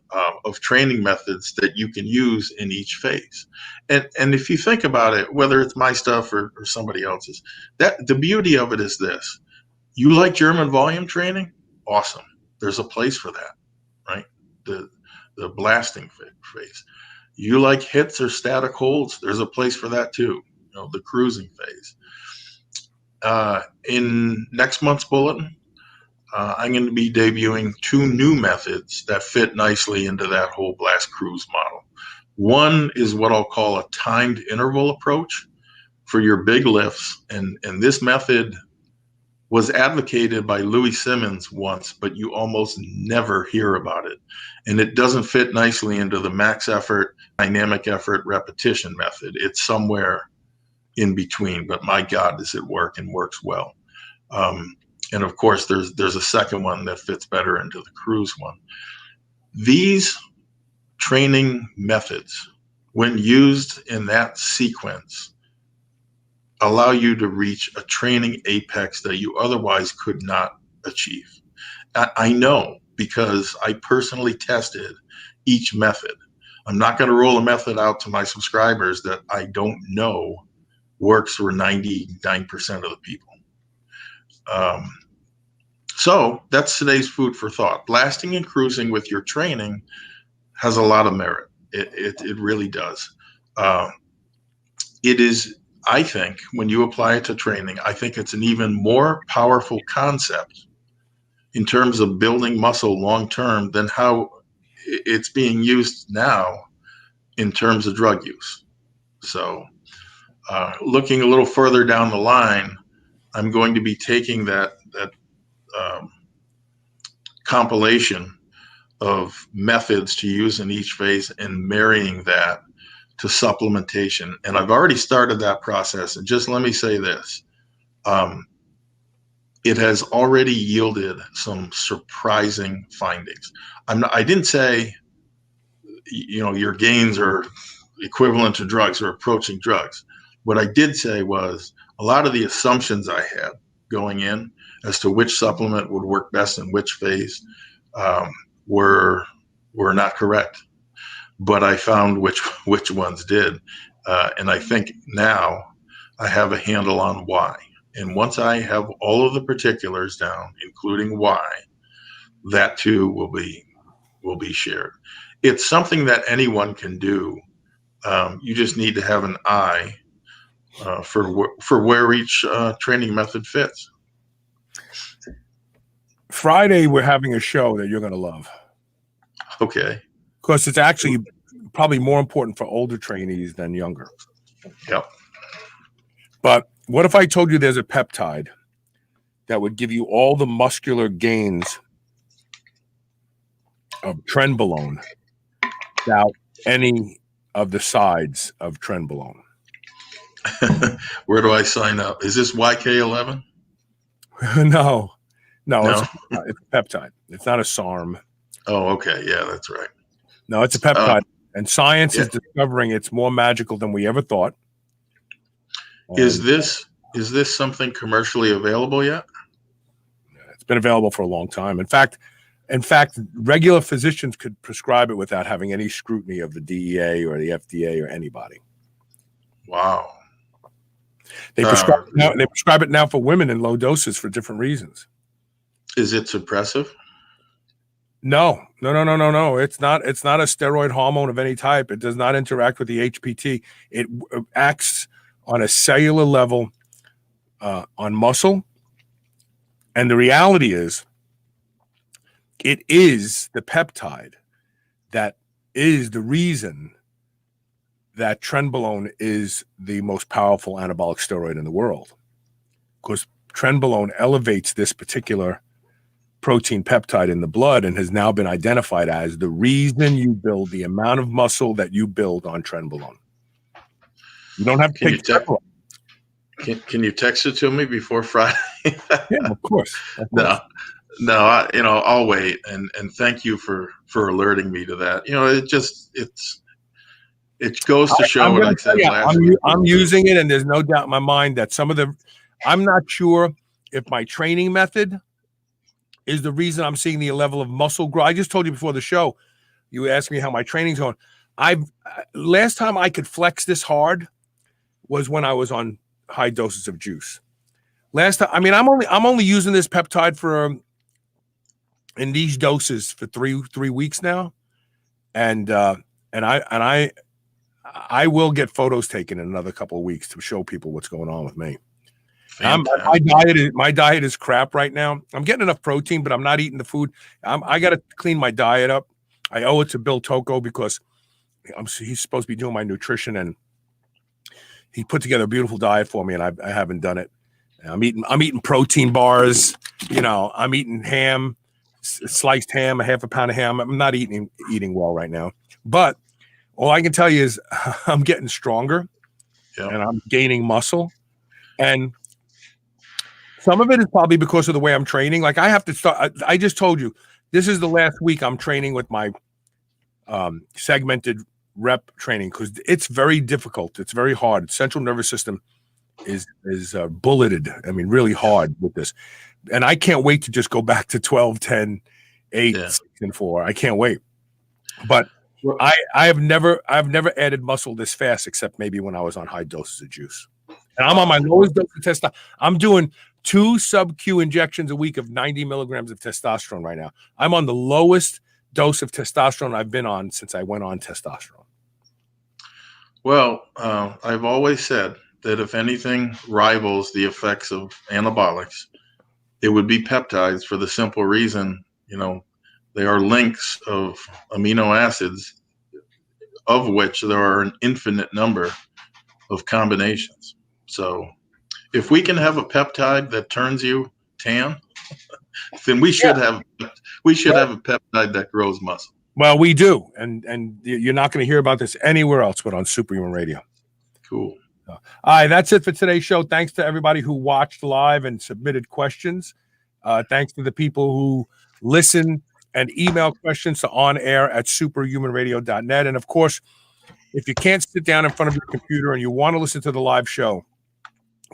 of training methods that you can use in each phase. And if you think about it, whether it's my stuff or somebody else's, that the beauty of it is this: you like German volume training? Awesome. There's a place for that, right? The blasting phase. You like hits or static holds? There's a place for that too. The cruising phase. In next month's bulletin, I'm going to be debuting 2 new methods that fit nicely into that whole blast cruise model. One is what I'll call a timed interval approach for your big lifts. And this method was advocated by Louis Simmons once, but you almost never hear about it. And it doesn't fit nicely into the max effort, dynamic effort, repetition method. It's somewhere in between, but my God, does it work, and works well. And of course, there's a second one that fits better into the cruise one. These training methods, when used in that sequence, allow you to reach a training apex that you otherwise could not achieve. I know, because I personally tested each method. I'm not going to roll a method out to my subscribers that I don't know works for 99% of the people. So that's today's food for thought. Blasting and cruising with your training has a lot of merit. It really does. It is, I think, when you apply it to training, I think it's an even more powerful concept in terms of building muscle long-term than how it's being used now in terms of drug use. So looking a little further down the line, I'm going to be taking that compilation of methods to use in each phase and marrying that to supplementation. And I've already started that process. And just let me say this, it has already yielded some surprising findings. I didn't say, your gains are equivalent to drugs or approaching drugs. What I did say was a lot of the assumptions I had going in as to which supplement would work best in which phase were not correct, but I found which ones did, and I think now I have a handle on why. And once I have all of the particulars down, including why, that too will be shared. It's something that anyone can do. You just need to have an eye for where each training method fits. Friday, we're having a show that you're going to love. Okay. Because it's actually probably more important for older trainees than younger. Yep. But what if I told you there's a peptide that would give you all the muscular gains of trenbolone without any of the sides of trenbolone? Where do I sign up? Is this YK11? No. No? It's a peptide. It's not a SARM. Oh, okay. Yeah, that's right. No, it's a peptide. And science yeah. is discovering it's more magical than we ever thought. Is this something commercially available yet? It's been available for a long time. In fact, regular physicians could prescribe it without having any scrutiny of the DEA or the FDA or anybody. Wow. They prescribe it now for women in low doses for different reasons. Is it suppressive? No. It's not a steroid hormone of any type. It does not interact with the HPT. It acts on a cellular level on muscle. And the reality is, it is the peptide that is the reason that trenbolone is the most powerful anabolic steroid in the world. Because trenbolone elevates this particular protein peptide in the blood and has now been identified as the reason you build the amount of muscle that you build on trenbolone. You don't have to take trenbolone. Can you text it to me before Friday? Yeah, of course. No, I'll wait. And thank you for alerting me to that. It goes to show what I said last week. I'm using it, and there's no doubt in my mind that I'm not sure if my training method is the reason I'm seeing the level of muscle growth. I just told you before the show, you asked me how my training's going. Last time I could flex this hard was when I was on high doses of juice. Last time, I'm only using this peptide for in these doses for three weeks now, and I will get photos taken in another couple of weeks to show people what's going on with me. My diet is crap right now. I'm getting enough protein, but I'm not eating the food. I got to clean my diet up. I owe it to Bill Tocco because he's supposed to be doing my nutrition, and he put together a beautiful diet for me, and I haven't done it. I'm eating protein bars. I'm eating ham, sliced ham, a half a pound of ham. I'm not eating well right now, but all I can tell you is I'm getting stronger, and I'm gaining muscle, and some of it is probably because of the way I'm training. Like I have to start. I just told you this is the last week I'm training with my segmented rep training because it's very difficult. It's very hard. Central nervous system is bulleted. Really hard with this, and I can't wait to just go back to 12, 10, 8, 6, and 4. I can't wait. But I've never added muscle this fast, except maybe when I was on high doses of juice. And I'm on my lowest dose of testosterone. I'm doing 2 sub-Q injections a week of 90 milligrams of testosterone right now. I'm on the lowest dose of testosterone I've been on since I went on testosterone. Well, I've always said that if anything rivals the effects of anabolics, it would be peptides for the simple reason, they are links of amino acids, of which there are an infinite number of combinations. So if we can have a peptide that turns you tan, then we should have a peptide that grows muscle. Well, we do. And you're not going to hear about this anywhere else but on Superhuman Radio. Cool. All right, that's it for today's show. Thanks to everybody who watched live and submitted questions. Thanks to the people who listen and email questions to onair@superhumanradio.net. And of course, if you can't sit down in front of your computer and you want to listen to the live show,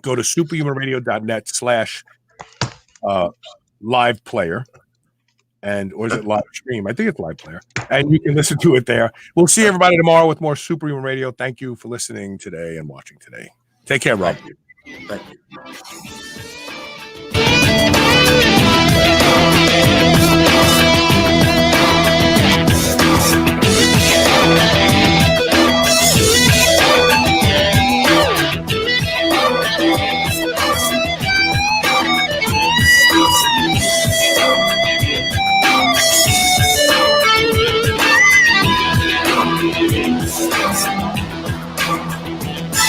go to superhumanradio.net/live player. Or is it live stream? I think it's live player. And you can listen to it there. We'll see everybody tomorrow with more Superhuman Radio. Thank you for listening today and watching today. Take care, Rob. Thank you.